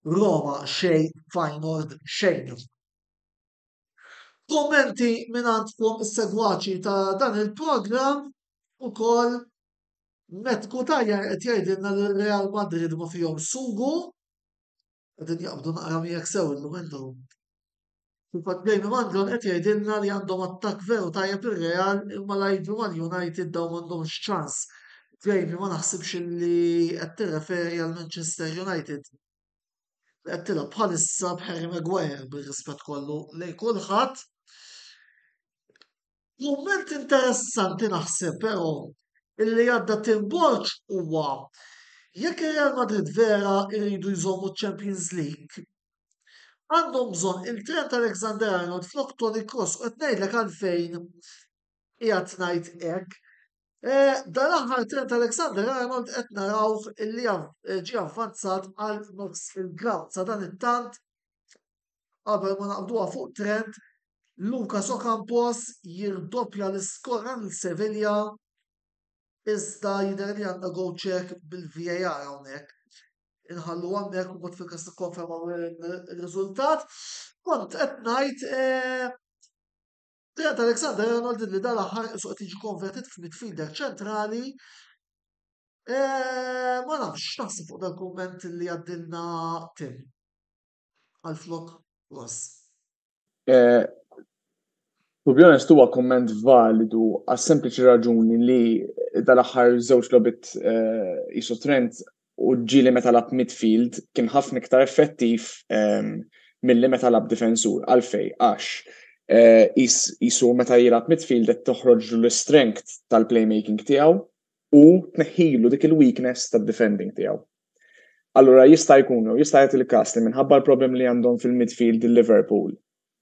Roma xejn Feyenoord xejn. Kommenti minn għandkom is-segwaċi ta' dan il-programm ukoll Metku Tajjar qed jgħidilna li Real Madrid ma fihom sugu qegħdin jaqbdu naqra miegħek sew illum intom. Fil-fatt Jamie Mandron qed jgħidilna li għandhom attakk veru tajjeb ir-Real imma l-għajdu mal-United dawn m'għandhomx ċans. Jamie ma naħsibx li qed tirreferi għal Manchester United. Qed tilgħab bħalissa b'Harry Maguire bir-rispett kollu lejn kulħadd. Kumment interessanti naħseb però illi għadda Timborġ huwa jekk ir-Real Madrid vera jridu jżommu Champions League għandhom bżonn il-Trent Alexander-Arnold flok Toni Kroos u qed ngħidlek għalfejn qiegħed ngħid hekk. Dan-aħħar Trent Alexander-Arnold qed narawh illi ġie avvanzat għal nofs il-ground sa dan it-tant qabel ma naqbduha fuq Trent Lucas Ocampos jirdoppja l-iskor għal Sevilla iżda jidher li għandna go check bil-VAR hawnhekk. Inħallu hemmhekk u mod fil-każ nikkonfermaw ir-riżultat. Kont qed ngħid Trent Alexander-Arnold li dal-aħħar qed jiġi konvertit f'midfielder ċentrali. Ma nafx naħseb fuq dal-kumment li għaddilna Tim għal-flok Ross.
To be honest, huwa komment validu għas sempliċi raġuni li dal-aħħar żewġ logħbiet isu Trent u ġieli meta lab midfield kien ħafna iktar effettiv milli meta lab difensur. Għalfej għax isu meta jilab midfield qed toħroġ l-strength tal-playmaking tiegħu u tneħħilu dik il-weakness tad-defending tiegħu. Allura jista' jagħti il-każ li minħabba l-problem li għandhom fil-midfield il-Liverpool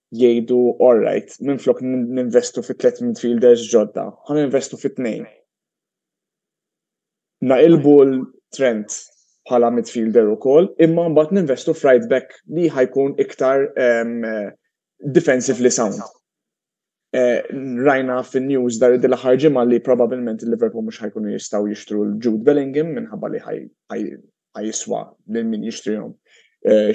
jgħidu alright, minflok ninvestu fi 3 midfielders ġodda, ħan investu fi 2. Naqilbu l-Trent bħala midfielder ukoll, imma mbagħad ninvestu f'right back li ħajkun iktar defensively sound. Rajna fin-news dar id-aħħar ġimgħa li probabbilment il-Liverpool mhux ħajkunu jistgħu jixtru l-Jude Bellingham minħabba li ħajiswa lil min jixtrihom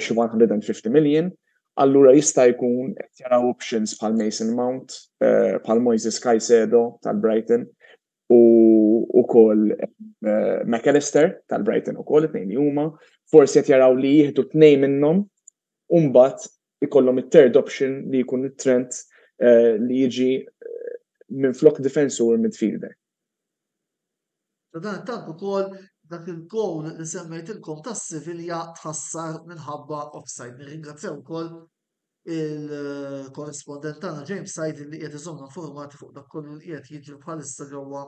xi 150 million. Allura jista' jkun qed jaraw options bħal Mason Mount, bħal Moises Caicedo tal-Brighton u ukoll McAllister tal-Brighton ukoll it-tnejn li huma, forsi qed jaraw li jieħdu 2 minnhom u mbagħad ikollhom it-third option li jkun it-Trent li jiġi minflok defensur midfielder.
Dan tant ukoll dak il-gowl li semmejtilkom tas-Sevilla tħassar minħabba offside. Nirringrazzjaw ukoll il-korrespondent tagħna James Said li qiegħed iżommna informati fuq dak kollu li qiegħed jiġri bħalissa ġewwa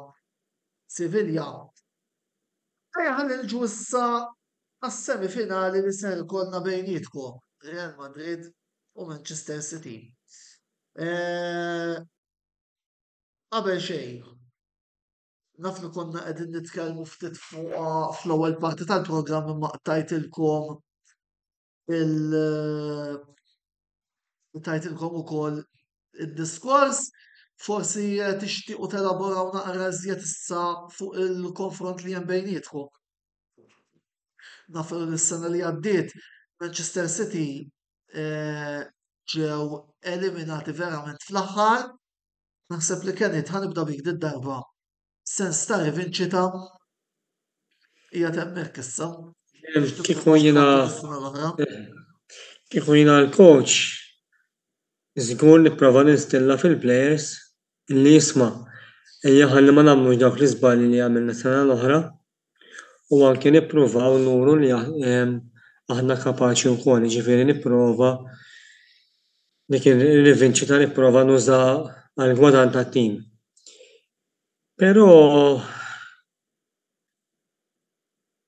Sevilla. Ħalli niġu issa għas-semifinali li ser ikollna bejnietkom Real Madrid u Manchester City. Qabel xejn naf li konna qegħdin nitkellmu ftit fuq fl-ewwel parti tal-programm imma qtajtilkom ukoll id-diskors forsi tixtiequ telaboraw naqra iżjed issa fuq il-konfront li hemm bejnietkom. Naf li s-sena li għaddiet Manchester City ġew eliminati verament fl-aħħar. Naħseb li kienet ħanibda bik darba. Sens ta' rivinċita hija temmek issa.
Kieku jiena l-coach żgur nipprova ninstilla fil-players li jisma' ejja ħalli ma nagħmlux dawk l-iżbalji li għamilna sena l-oħra u anke nippruvaw nuru li aħna kapaċi wkoll, jiġifieri nipprova dik ir-rivinċita nipprova nuża għal gwadan tat-tim. Però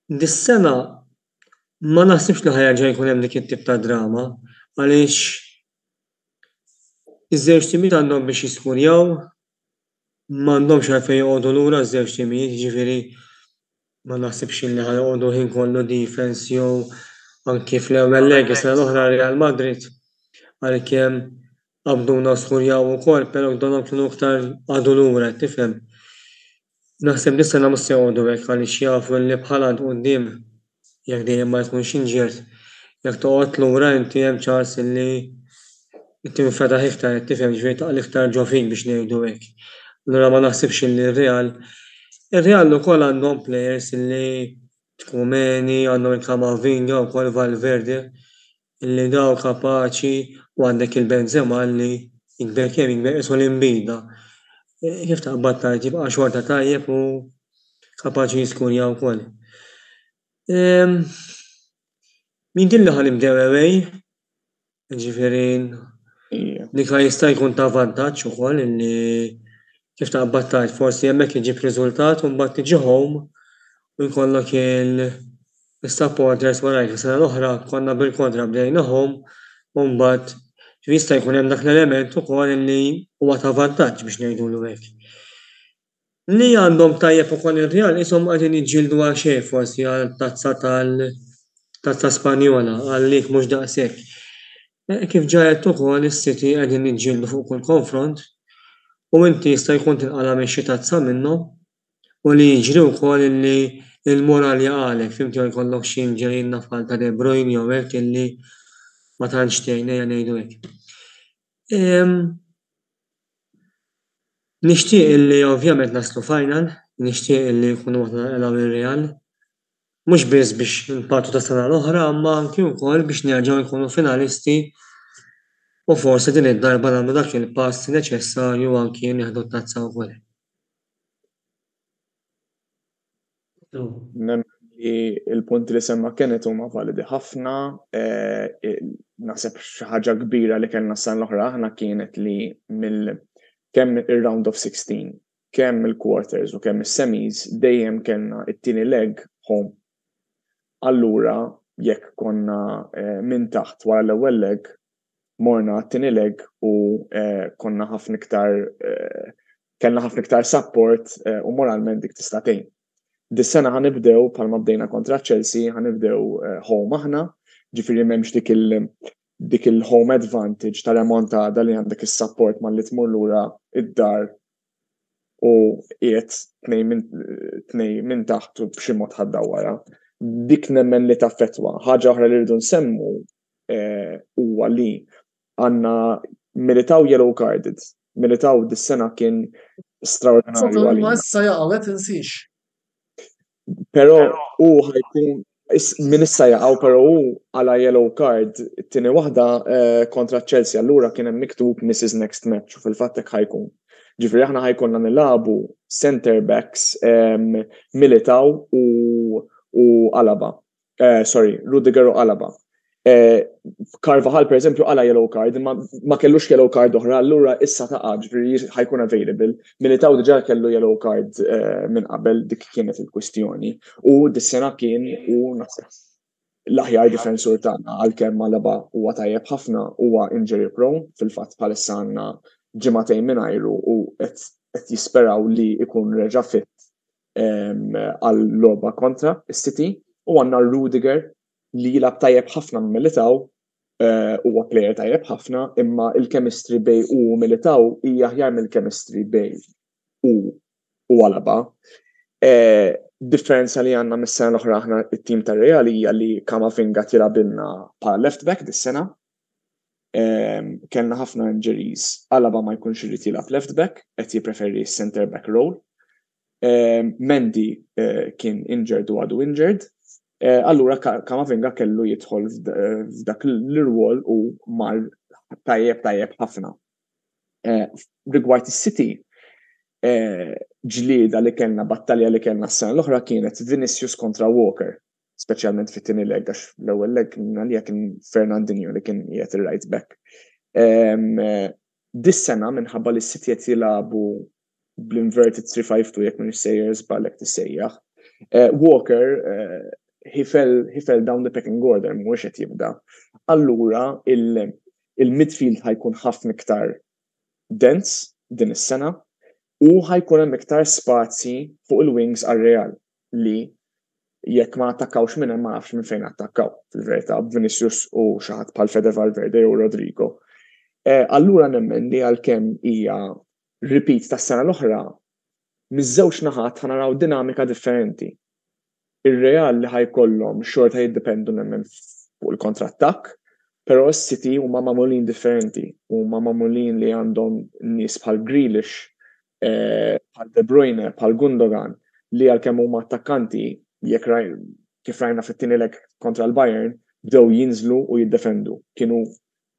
Dis-sena ma naħsibx li ħajerġa' jkun hemm dik it-tip ta' drama għaliex iż-żewġ timijiet għandhom biex jiskurjaw m'għandhomx għalfejn joqogħdu lura ż-żewġ timijiet, jiġifieri ma naħsibx li ħajqogħdu ħin kollu defense jew anke fl-ewwel leg is-sena l-oħra Real Madrid għalkemm qabduna skurjaw ukoll però donhom kienu iktar għadu lura tifhem. Naħseb dis-sena mhux se jgħodu hekk għaliex jafu li bħala quddiem jekk dejjem ma jkunx inġert jekk toqgħod lura inti hemm ċans li tinfetaħ iktar tifhem ġifieri taqal iktar ġo fik biex ngħidu hekk. Allura ma naħsibx li ir-Real ukoll għandhom plejers li Tchouaméni għandhom il-Camavinga wkoll Valverde illi daw kapaċi u għandek il-Benzema li jikber kemm jikber isu l-imbida. Kif taqbad tajjeb jibqa' xorta tajjeb u kapaċi jiskurjaw ukoll. Min din li ħanibdew away, ġifieri dik jista' jkun ta' vantaġġ ukoll illi kif taqbad tajjeb forsi hemmhekk iġib riżultat u mbagħad tiġi home u jkollok il-supporters warajk is-sena l-oħra konna bil-kontra bdejna home u mbagħad jista' jkun hemm dak l-element ukoll li huwa ta' vantaġġ biex ngħidulu hekk. Li għandhom tajjeb ukoll ir-Real ishom qegħdin jiġġieldu għal xejn forsi għal tazza Spanjola għalik mhux daqshekk. Kif ġajet ukoll is-City qegħdin jiġġieldu fuq kull konfront u inti jista' jkun tilqala minn xi tazza minnhom u li jiġri wkoll li l-moral jaqalek fimti jkollok xi inġerien nafal ta' De Bruyne jew hekk illi ma tantx tgħinha ngħidu hekk. Nixtieq illi ovvjament naslu final, nixtieq illi jkunu aħna nilgħu ir-Real. Mhux biss biex npartu ta' sena l-oħra, imma anke wkoll biex nerġgħu nkunu finalisti u forsi din id-darba nagħmlu dak il-pass neċessarju anke nieħdu t-tazza wkoll.
Il-punti li semma kienet huma validi ħafna, naħseb xi ħaġa kbira li kellna s-sena l-oħra aħna kienet li kemm ir-round of 16, kemm il-quarters u kemm is-semis dejjem kellna it-tieni leg home. Allura jekk konna minn taħt wara l-ewwel leg morna t-tieni leg u konna ħafna kellna ħafna iktar support u moralment dik tista' tgħin. Dis-sena ħanibdew bħalma bdejna kontra Chelsea ħanibdew home aħna, ġifieri m'hemmx dik il-home advantage ta' remontada li għandek is-support malli tmur lura id-dar u qiegħed tnej minn taħt u b'xi mod ħadda wara. Dik nemmen li taffettwa. Ħaġa oħra li rridu nsemmu huwa li għandna Militaw yellow carded. Militaw dis-sena kien straordinarju għalina.
Ma issa jaqgħu qed insix.
Però hu ħajkun min issa jaqgħu però hu għala yellow card it-tieni waħda kontra Chelsea allura kien hemm miktub Mrs. Next Match u fil-fatt hekk ħajkun. Ġifieri aħna ħajkonna nilagħbu center backs Militaw u Alaba. Rudiger u Alaba. Carvajal per eżempju għala yellow card, ma kellux yellow card oħra, allura issa taqa' ġifieri ħajkun available. Militaw diġà kellu yellow card minn qabel dik kienet il-kwistjoni. U dis-sena kien l-aħjar difensur tagħna għalkemm Alaba huwa tajjeb ħafna huwa injury prone fil-fatt bħalissa għandna ġimagħtejn mingħajru u qed jisperaw li jkun reġa' fit għall-logħba kontra is-City u għandna Rudiger li jilab tajjeb ħafna Militaw huwa plejer tajjeb ħafna imma il-chemistry bej u Militaw hija aħjar mill-chemistry bej u Alaba. Differenza li għandna mis-sena l-oħra aħna it-tim tar-Real hija li Camavinga tilabbilna bħala left back dis-sena. Kellna ħafna injuries. Alaba ma jkunx irid jilab left back, qed jippreferi center back role. Mendy kien injured u għadu injured. Allura Camavinga kellu jidħol f'dak l-rwol u mar tajjeb ħafna. Rigward is-City, ġlieda li kellna battalja li kellna s-sena l-oħra kienet Vinicius kontra Walker, speċjalment fit-tieni leg għax l-ewwel leg għalija kien Fernandinho li kien qiegħed ir-right back. Dis-sena minħabba li s-City qed jilagħbu bl-inverted 3-5-2 jekk minn sejjer żballek tissejjaħ. Walker he fell down the pecking order, mhux qed jibda. Allura il-midfield ħajkun ħafna iktar dense din is-sena u ħajkun hemm iktar spazji fuq il-wings għar-Real li jekk ma attakkawx minn hemm ma nafx minn fejn attakkaw fil-verità Vinicius u xi ħadd bħal Fede Valverde u Rodrigo. Allura nemmen li għalkemm hija repeat tas-sena l-oħra, miż-żewġ naħat ħanaraw dinamika differenti. Ir-Real li ħajkollhom xorta jiddependu nemmen fuq il-kontrattakk, però s-City huma magħmulin differenti, huma magħmulin li għandhom nies bħal Grealish, bħal De Bruyne, bħal Gundogan, li għalkemm huma attakkanti jekk kif rajna fit-tieni leg kontra l-Bayern, bdew jinżlu u jiddefendu. Kienu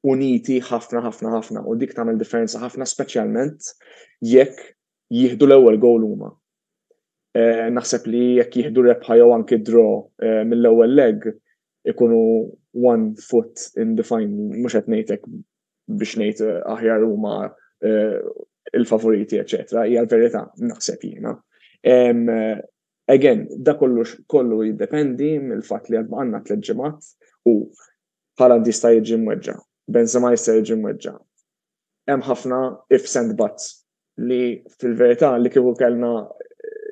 uniti ħafna u dik tagħmel differenza ħafna speċjalment jekk jieħdu l-ewwel gowl huma. Naħseb li jekk jieħdu rebħa jew anke draw mill-ewwel leg ikunu one foot in the final, mhux qed ngħidlek biex ngħid aħjar huma il-favoriti, eċetera, hija l-verità naħseb jiena. Again, da kollu jiddependi mill-fatt li għandna 3 ġimgħat u Haaland jista' jiġi mweġġa, Benzema jista' jiġi mweġġa. Hemm ħafna ifs and buts li fil-verità li kieku kellna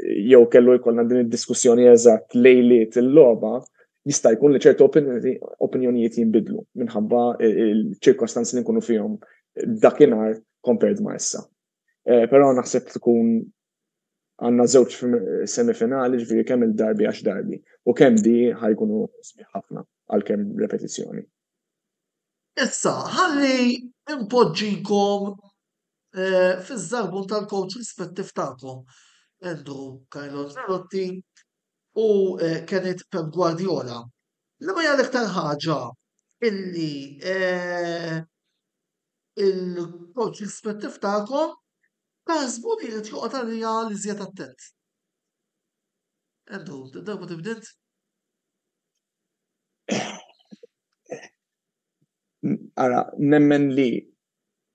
jew kellu jkollna din id-diskussjoni eżatt lejliet il-logħba jista' jkun li ċertu opinjonijiet jinbidlu minħabba il-ċirkostanzi li nkunu fihom dakinhar compared ma' issa. Però naħseb tkun għandna żewġ semifinali ġifieri kemm il-darbi għax darbi u kemm di ħajkunu sbieħ ħafna għalkemm repetizzjoni.
Issa, ħalli impoġġikom fiż-żarbun tal-coach rispettiv tagħkom. Andrew Carlo Ancelotti u kienet Pep Guardiola. Lema hija l-iktar ħaġa illi il-coach rispettiv tagħkom taħsbu li qed joqgħod għalija li żjed attent. Andrew, darba tibdiet?
Ara, nemmen li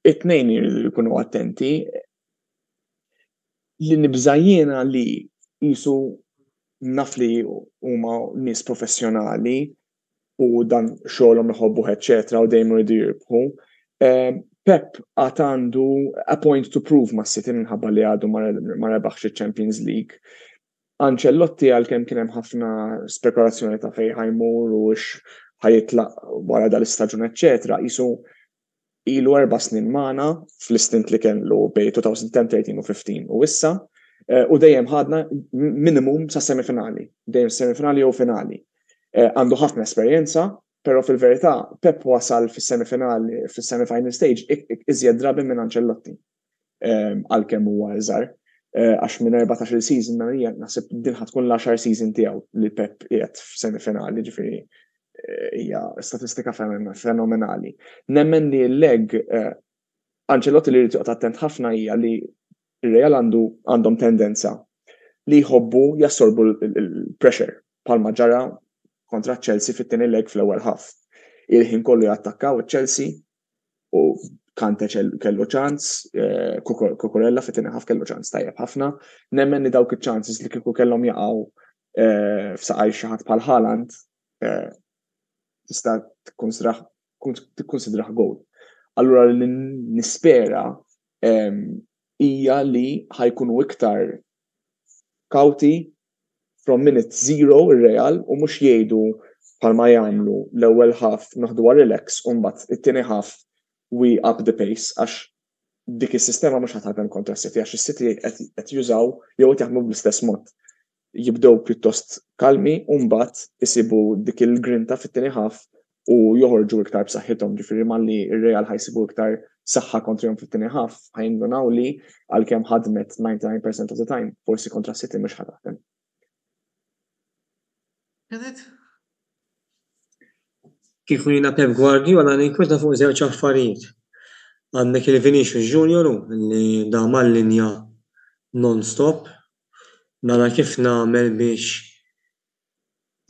it-tnejn jkunu attenti li nibżajjena li jisu naf li huma nies professjonali u dan xogħolhom iħobbuh eċċetra u dejjem iridu jirbħu. Pep għad għandu a point to prove ma' City minħabba li għadu ma rebaħx il-Champions League. Ancelotti għalkemm kien hemm ħafna spekulazzjoni ta' fejn ħajmur u ħajitlaq wara dal-istaġun eċċetra, jisu ilu 4 snin magħna fl-istint li kellu bej 2010, 13 u 15 u issa u dejjem ħadna minimum sa' semifinali, dejjem semifinali jew finali. Għandu ħafna esperjenza, però fil-verità Pep wasal fis-semifinali, fis-semifinal stage iżjed drabi minn Ancelotti għalkemm huwa iżgħar. Għax minn 14 season naħseb din ħatkun l-10 season tiegħu li Pep qiegħed f'semifinali, ġifieri hija statistika fenomenali. Nemmen li l-leg Ancelotti li jrid joqgħod attent ħafna hija li ir-Real għandhom tendenza li jħobbu jassorbu l-pressure bħalma ġara kontra Chelsea fit-tieni leg fl-ewwel half. Il-ħin kollu jattakkaw iċ-Chelsea u Kante kellu ċans, Cucurella fit-tieni half kellu ċans tajjeb ħafna. Nemmen li dawk iċ-chances li kieku kellhom jaqgħu f'saqaj xi ħadd bħal Haaland tista' tikkunsidrah gowl. Allura li nispera hija li ħajkunu iktar kawti from minute 0 ir-Real u mhux jgħidu bħalma jagħmlu l-ewwel half naħduha relax u mbagħad it-tieni half we up the pace għax dik is-sistema mhux ħataħdem kontra City għax is-City qed jużaw jew qed jaħdmu bl-istess mod. Jibdew pjuttost kalmi u mbagħad isibu dik il-grinta fit-tieni half u joħorġu iktar b'saħħithom, ġifieri malli ir-Real ħajsibu iktar saħħa kontrihom fit-tieni half, ħajndunaw li għalkemm ħadmet 99% of the time, forsi kontra City mhux ħataħdem.
Kieku jiena Pep Guardiola ninkwetna fuq żewġ affarijiet. Għandek il-Vinicius Junior li da mal-linja non-stop, nara kif nagħmel biex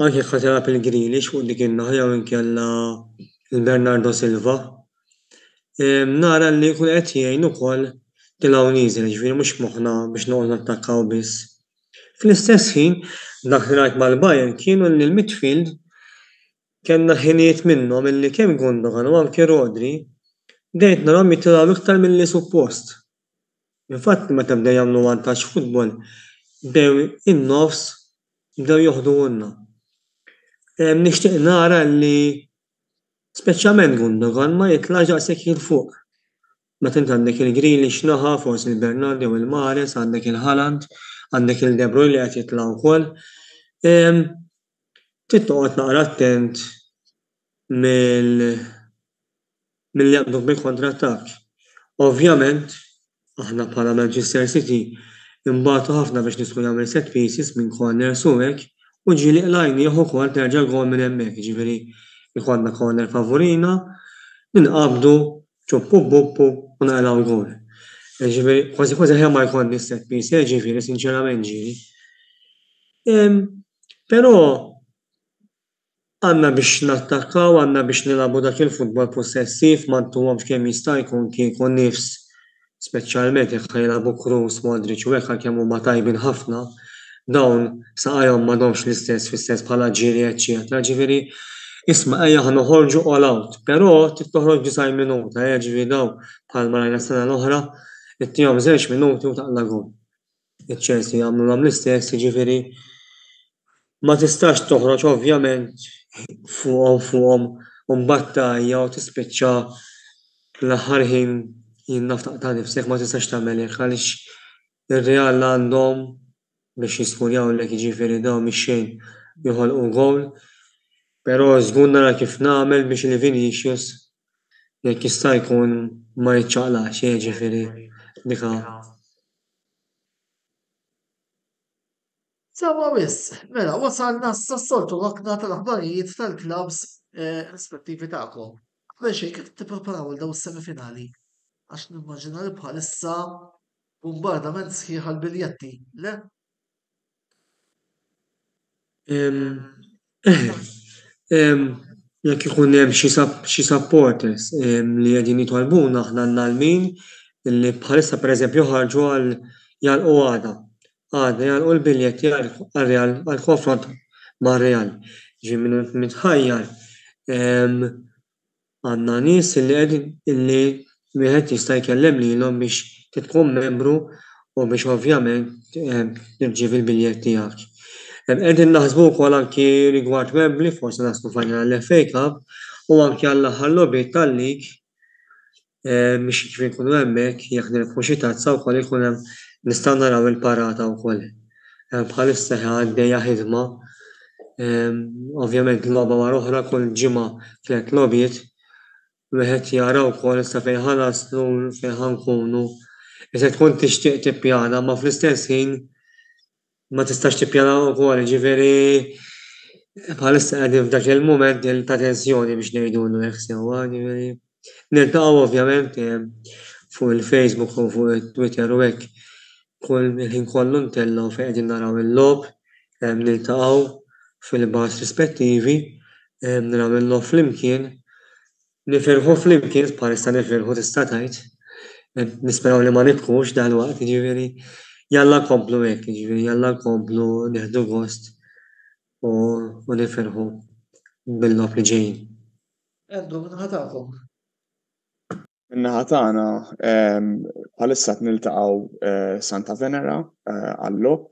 anke ħatilab il-Grealish fuq dik in-naħa jew inkella il-Bernardo Silva. Nara li jkun qed jgħin ukoll tilgħu nieżel, ġifieri mhux moħħna biex noqgħdu nattakkaw biss. Fl-istess ħin, dak li rajt mal-Bayern kienu li l-midfield kellna ħinijiet minnhom illi kemm Gundogan u anke Rodri bdejt narahom jitilgħu iktar milli suppost. Infatti meta bdew jagħmlu vantaġġ futbol, bdew in-nofs bdew joħdu għunna. Nixtieq nara li speċjalment Gundogan ma jitlax daqshekk il fuq. Meta int għandek il-Grealish naħa, forsi il-Bernardi u il-Mahrez, għandek il-Haaland, għandek il-De Bruyne li qed jitlgħu wkoll. Trid toqgħod naqra attent milli jaqbduk bil-kontrattakk. Ovvjament, aħna bħala Manchester City imbagħtu ħafna biex nisku jagħmel set pieces minn corners u hekk u ġieli qlajni jieħu wkoll terġa' gol minn hemmhekk, jiġifieri ikollna corner favorina, ninqabdu ċuppu buppu u naqlaw gol. Jiġifieri kważi kważi ħja ma jkollni set piece, jiġifieri sinċerament ġieli. Però għandna biex nattakkaw, għandna biex nilagħbu dak il-futbol possessiv ma ntuhomx kemm jista' jkun kieku nifs speċjalment jekk jilagħbu Kroos, Modric u hekk kemm huma tajbin ħafna, dawn saqajhom m'għadhomx l-istess fl-istess bħala ġieli eċċetera, ġifieri isma' ejja ħa noħorġu all out, però trid toħroġ 90 minuta, jiġifieri dawn bħalma rajna s-sena l-oħra ittihom 10 minuti u taqla gol. Iċ-Chelsea jagħmluhom l-istess, jiġifieri ma tistax toħroġ ovvjament fuqhom u mbattajja u tispiċċa l-aħħar ħin jinnaftaq ta' nifsek ma tistax tagħmel hekk għaliex ir-Real għandhom biex jiskurjaw lek jiġifieri dawn mix-xejn joħolqu gol, però żgur nara kif nagħmel biex li Vinicius jekk jista' jkun ma jiċċaqlax jiġifieri dik
Sawa biss, mela, wasalna s-soltu lokna tal-aħbarijiet tal-klabs rispettivi tagħkom. Qabel xejn kif tippreparaw il daw is-semifinali? Għax nimmaġina li bħalissa bombardament sħiħ għall-biljetti, le?
Jekk ikun hemm xi supporters li qegħdin jitolbuna aħna għandna l-min li bħalissa pereżempju ħarġu għal jalqu għada jalqu l-biljetti għal-Real għall-konfront mar-Real. Ġie minnu mitħajjar għandna nies illi wieħed jista' jkellem lilhom biex tkun membru u biex ovvjament tirċievi l-biljett tiegħek. Qegħdin naħsbu wkoll anki rigward Wembley, forsi naslu final l-FA Cup u anki għall-aħħar logħbiet tal-lig biex kif ikunu hemmhekk jekk nilqu xi tazza wkoll ikun hemm nistgħu naraw il-parata wkoll. Bħalissa għaddejja ħidma, ovvjament logħba wara oħra kull ġimgħa 3 logħbiet, wieħed jara wkoll issa fejn ħanaslu fejn ħankunu. Issa tkun tixtieq tippjana ma fl-istess ħin ma tistax tippjana wkoll, jiġifieri bħalissa qegħdin f'dak il-mument ta' tensjoni biex ngħidulu hekk sewwa, jiġifieri niltaqgħu ovvjament fuq il-Facebook u fuq it-Twitter u hekk kull il-ħin kollu ntellgħu fejn qegħdin naraw il-logħb, niltaqgħu fil-bars rispettivi, naraw il-logħb flimkien, nifirħu flimkien bħalissa nifirħu tista' tgħid, nisperaw li ma nibkux dalwaqt, jiġifieri jalla nkomplu hekk, jiġifieri jalla nkomplu nieħdu gost u nifirħu bil-logħb li ġejjin.
Għandu minnaħa tagħkom.
Min-naħa tagħna bħalissa niltaqgħu Santa Venera għall-logħb.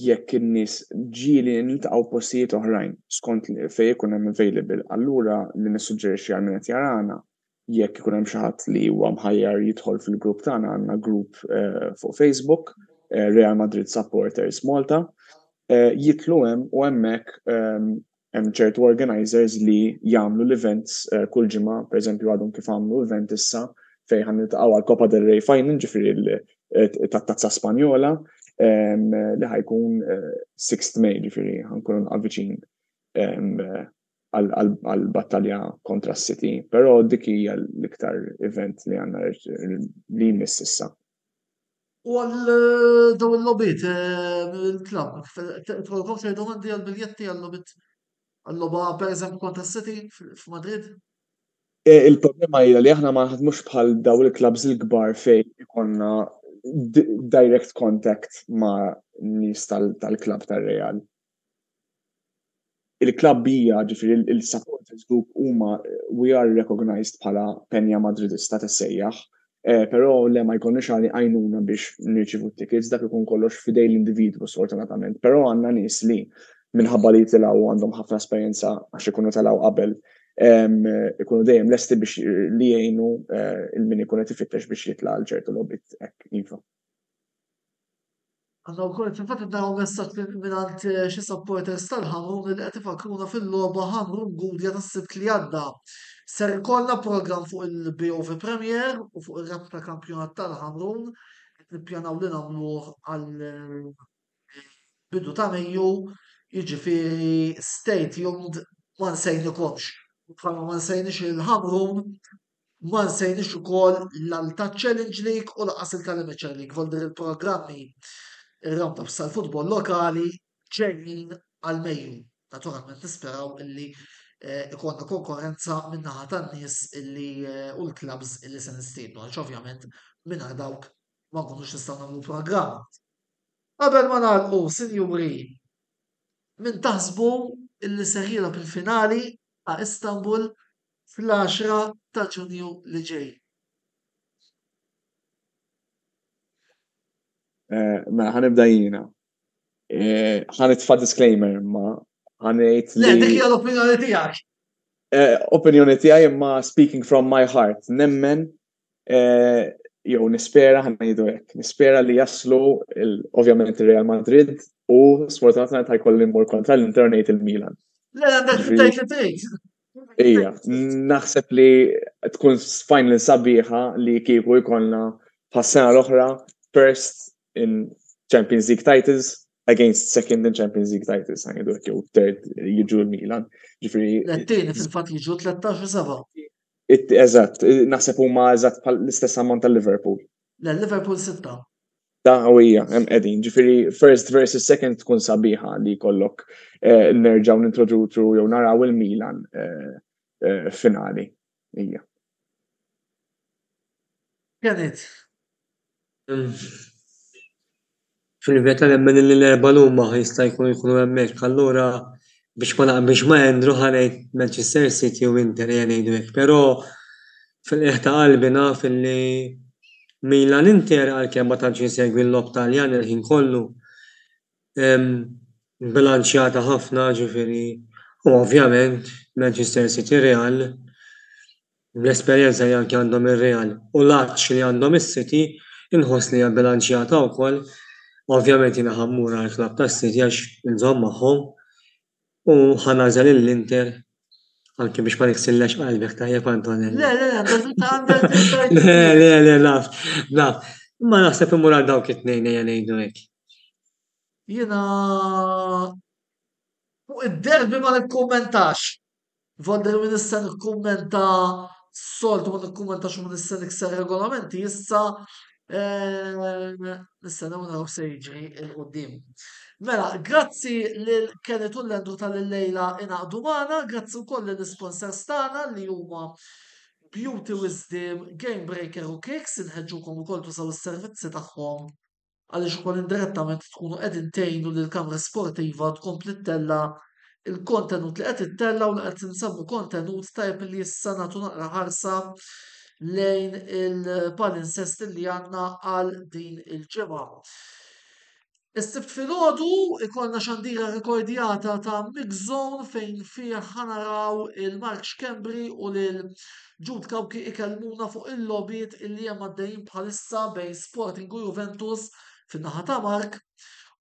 Jekk in-nies ġieli niltaqgħu postijiet oħrajn skont fejn ikun hemm available, allura li nissuġġerixxi għal min qed jarana jekk ikun hemm xi ħadd li huwa mħajjar jidħol fil-grupp tagħna, għandna grupp fuq Facebook Real Madrid Supporters Malta, jitlu hemm u hemmhekk hemm ċertu organizers li jagħmlu l-events kull ġimgħa, pereżempju għadhom kif għamlu event issa fejn ħanniltaqgħu għal Copa del Rey Final, ġifieri tat-tazza Spanjola li ħajkun 6 May, ġifieri ħankunu nqabbiċin għall-battalja kontra s-City, però dik hija l-iktar event li għandna li jmiss issa.
U għal daw il-logħbiet il-klabb, tħolkom xi domandi għall-biljetti għall-logħbiet għall-logħba pereżempju kontra s-City f'Madrid?
Il-problema hija li aħna ma naħdmux bħal daw il-klabs il-kbar fejn ikollna direct contact ma' nies tal-klabb tar-Real. Il-klabb hija ġifieri il-supporters group huma we are recognized bħala Penja Madridista tissejjaħ, però le ma jkollniex għajnuna biex nirċievu t-tickets dak ikun kollox f'idej l-individwu sfortunatament, però għandna nies li minħabba li jitilgħu għandhom ħafna esperjenza għax ikunu telgħu qabel ikunu dejjem lesti biex li jgħinu il-min ikun qed ifittex biex jitla' għal ċertu logħbiet hekk iva.
Għanna wkoll fil-fatt daw messaġġ mingħand xi supporters tal-Ħamrun li qed ifakruna fil-logħba Ħamrun Gudja tas-Sibt li għadda. Ser ikollna programm fuq il-BOV Premier u fuq ir-rabta kampjonat tal-Ħamrun qed nippjanaw li nagħmluh għal bidu ta' Mejju, jiġifieri stay tuned ma nsejnikomx. Bħalma ma nsejnix il-Ħamrun, ma nsejnix ukoll l-Alta Challenge League u laqas il-Telemetry League volder il-programmi ir-roundup tal-futbol lokali ġejjin għal Mejju. Naturalment nisperaw illi ikonna konkurrenza min-naħa tan-nies illi u l-klabs illi se nistiednu għaliex ovvjament mingħajr dawk ma nkunux nistgħu nagħmlu programm. Qabel ma nagħlqu, sinjuri, min taħsbu illi se jilgħab il-finali ta' Istanbul fl-10 ta' Ġunju li ġej.
Mela ħanibda jiena. Ħanitfa' disclaimer ma ħanejt
Le, dik
li
hija l-opinjoni tiegħek.
opinjoni tiegħi imma speaking from my heart. Nemmen jew nispera ħanejdu hekk. Nispera li jaslu ovvjament ir-Real Madrid u sfortunatament ħajkolli mmur kontra l-Inter il-Milan.
Le, għandek tgħid li trid.
Ija, naħseb li tkun final sabiħa li kieku jkollna ħas-sena l-oħra first in Champions League titles against second in Champions League titles, ħanidu jew third jiġu l-Milan. Ġifieri
L-tieni fil-fatt jiġu 13-7.
eżatt, naħseb huma eżatt l-istess ammont tal-Liverpool.
Le, Liverpool 6.
Da hija hemm qegħdin. Ġifieri first versus second tkun sabiħa li jkollok nerġgħu nintroduċu jew naraw il-Milan finali. Hija.
Janet,
Fil-veta nemmen li l-erba l-huma jista' jkunu hemmhekk, allura biex ma jendru ħanejt Manchester City u Inter jgħidu hekk, però fil-qiegħ ta' qalbi naf li Milan Inter għalkemm ma tantx insegwi l-lob Taljan il-ħin kollu bilanċjata ħafna ġifieri u ovvjament Manchester City Real l-esperjenza li anke għandhom ir-Real u l-għaġġ li għandhom is-City inħoss li hija bilanċjata wkoll. Ovvjament jiena ħammur għall-klabb tas-City għax inżomm magħhom u ħanażel l-Inter anke biex ma niksillex qalbek tajjeb Antonella. Le, naf. Ma naħseb imur għal dawk it-tnejn ejja ngħidu hekk.
jiena fuq id-derbi ma nikkummentax. Volder min issa nikkummenta soltu ma nikkummentax u min issa nikser regolamenti issa nistennew naraw se jiġri l-qudiem. Mela, grazzi lil Kenneth u l-Lendu tal-lejla inaqdu magħna, grazzi wkoll lill-sponsors tagħna li huma Beauty Wisdom, Game Breaker u Kicks, inħeġġukom ukoll tużaw is-servizzi tagħhom għaliex ukoll indirettament tkunu qegħdin tgħinu lill-Kamra Sportiva tkompli ttella il-kontenut li qed ittella u li qed insemmu kontenut tajjeb li issa nagħtu naqra ħarsa lejn il-palinsest li għandna għal din il-ġimgħa. Is-sibt filgħodu ikollna xandira rekordjata ta' Mix Zone fejn fiha ħanaraw il-Mark Xkembri u lil Jude Kawki ikellmuna fuq il-logħbiet illi hemm għaddejjin bħalissa bejn Sporting u Juventus fin-naħa ta' Mark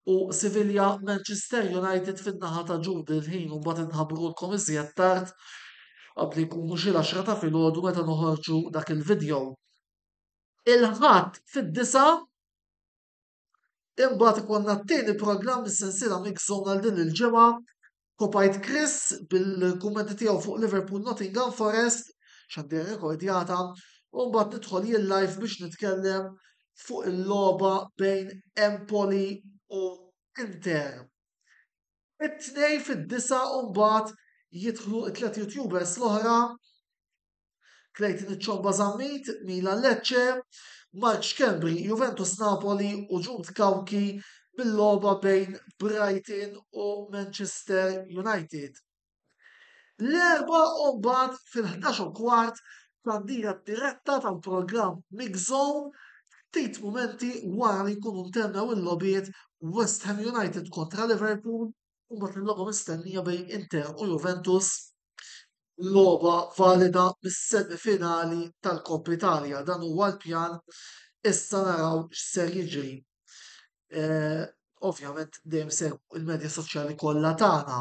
u Sevilla Manchester United fin-naħa ta' Jude il-ħin u mbagħad inħabbrulkom iżjed tard qabli jkunu xi 10 ta' filgħodu meta noħorġu dak il-video. Il-ħadd fid-9 imbagħad ikollna t-tieni programm is-sensiela Mix Zone għal din il-ġimgħa kopajt Chris bil-kummenti tiegħu fuq Liverpool Nottingham Forest x'għandi rekordjata u mbagħad nidħol jien live biex nitkellem fuq il-logħba bejn Empoli u Inter. It-tnejn fid-9 u mbagħad jidħlu t-tlet YouTubers l-oħra Clayton iċ-ċomba Zammit, Milan Lecce, Mark Kembri, Juventus Napoli u Jude Kawki bil-logħba bejn Brighton u Manchester United. L-erba u mbagħad fil-11:15 tandira diretta tal-programm Mix Zone ftit mumenti wara li jkunu ntemmew il-logħbiet West Ham United kontra Liverpool u mbagħad il-logħba mistennija bejn Inter u Juventus logħba valida mis-semifinali tal-Koppa Italja. Dan huwa l-pjan issa naraw x'ser jiġri. Ovvjament dejjem segwu il-medja soċjali kollha tagħna.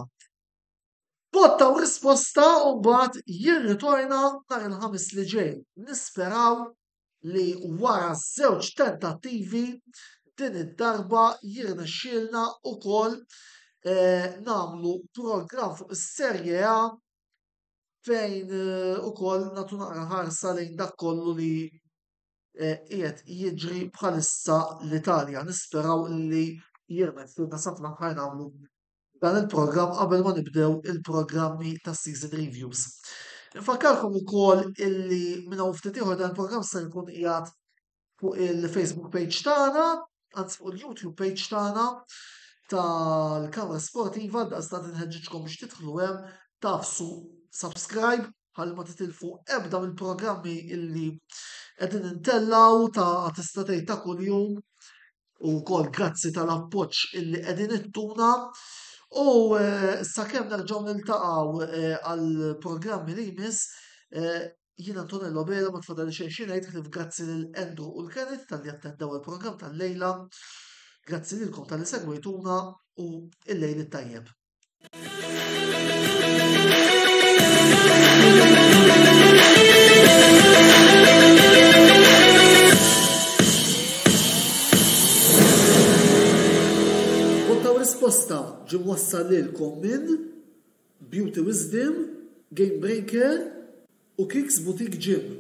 Botta u risposta u mbagħad jirritorna nhar il-ħamis li ġej. Nisperaw li wara żewġ tentattivi din id-darba jirnexxielna wkoll nagħmlu programm fuq is-Serje A fejn ukoll nagħtu naqra ħarsa lejn dak kollu li qiegħed jiġri bħalissa l-Italja. Nisperaw li jirnexxielna sa fl-aħħar nagħmlu dan il-programm qabel ma nibdew il-programmi tas season reviews. Nfakkarkom ukoll illi minn hawn ftit ieħor dan il-programm se jkun qiegħed fuq il-Facebook page tagħna, anzi fuq il-YouTube page tagħna tal-Kamra Sportiva, daqstant inħeġġitkom biex tidħlu hemm tafsu subscribe ħalli ma titilfu ebda mill-programmi illi qegħdin intellaw ta' tista' tgħid ta' kuljum u wkoll grazzi tal-appoġġ illi qegħdin ittuna. U sakemm nerġgħu niltaqgħu għall-programmi li jmiss, jien Antonello Bela ma tfadali xejn ngħid ħlif grazzi lil Andrew u l-Kenneth talli attendew il-programm tal-lejla. Grazzi lilkom talli segwejtuna u il-lejl it-tajjeb. Risposta ġie wassal lilkom minn Beauty Wisdom, Game Breaker u Kicks Boutique Gym.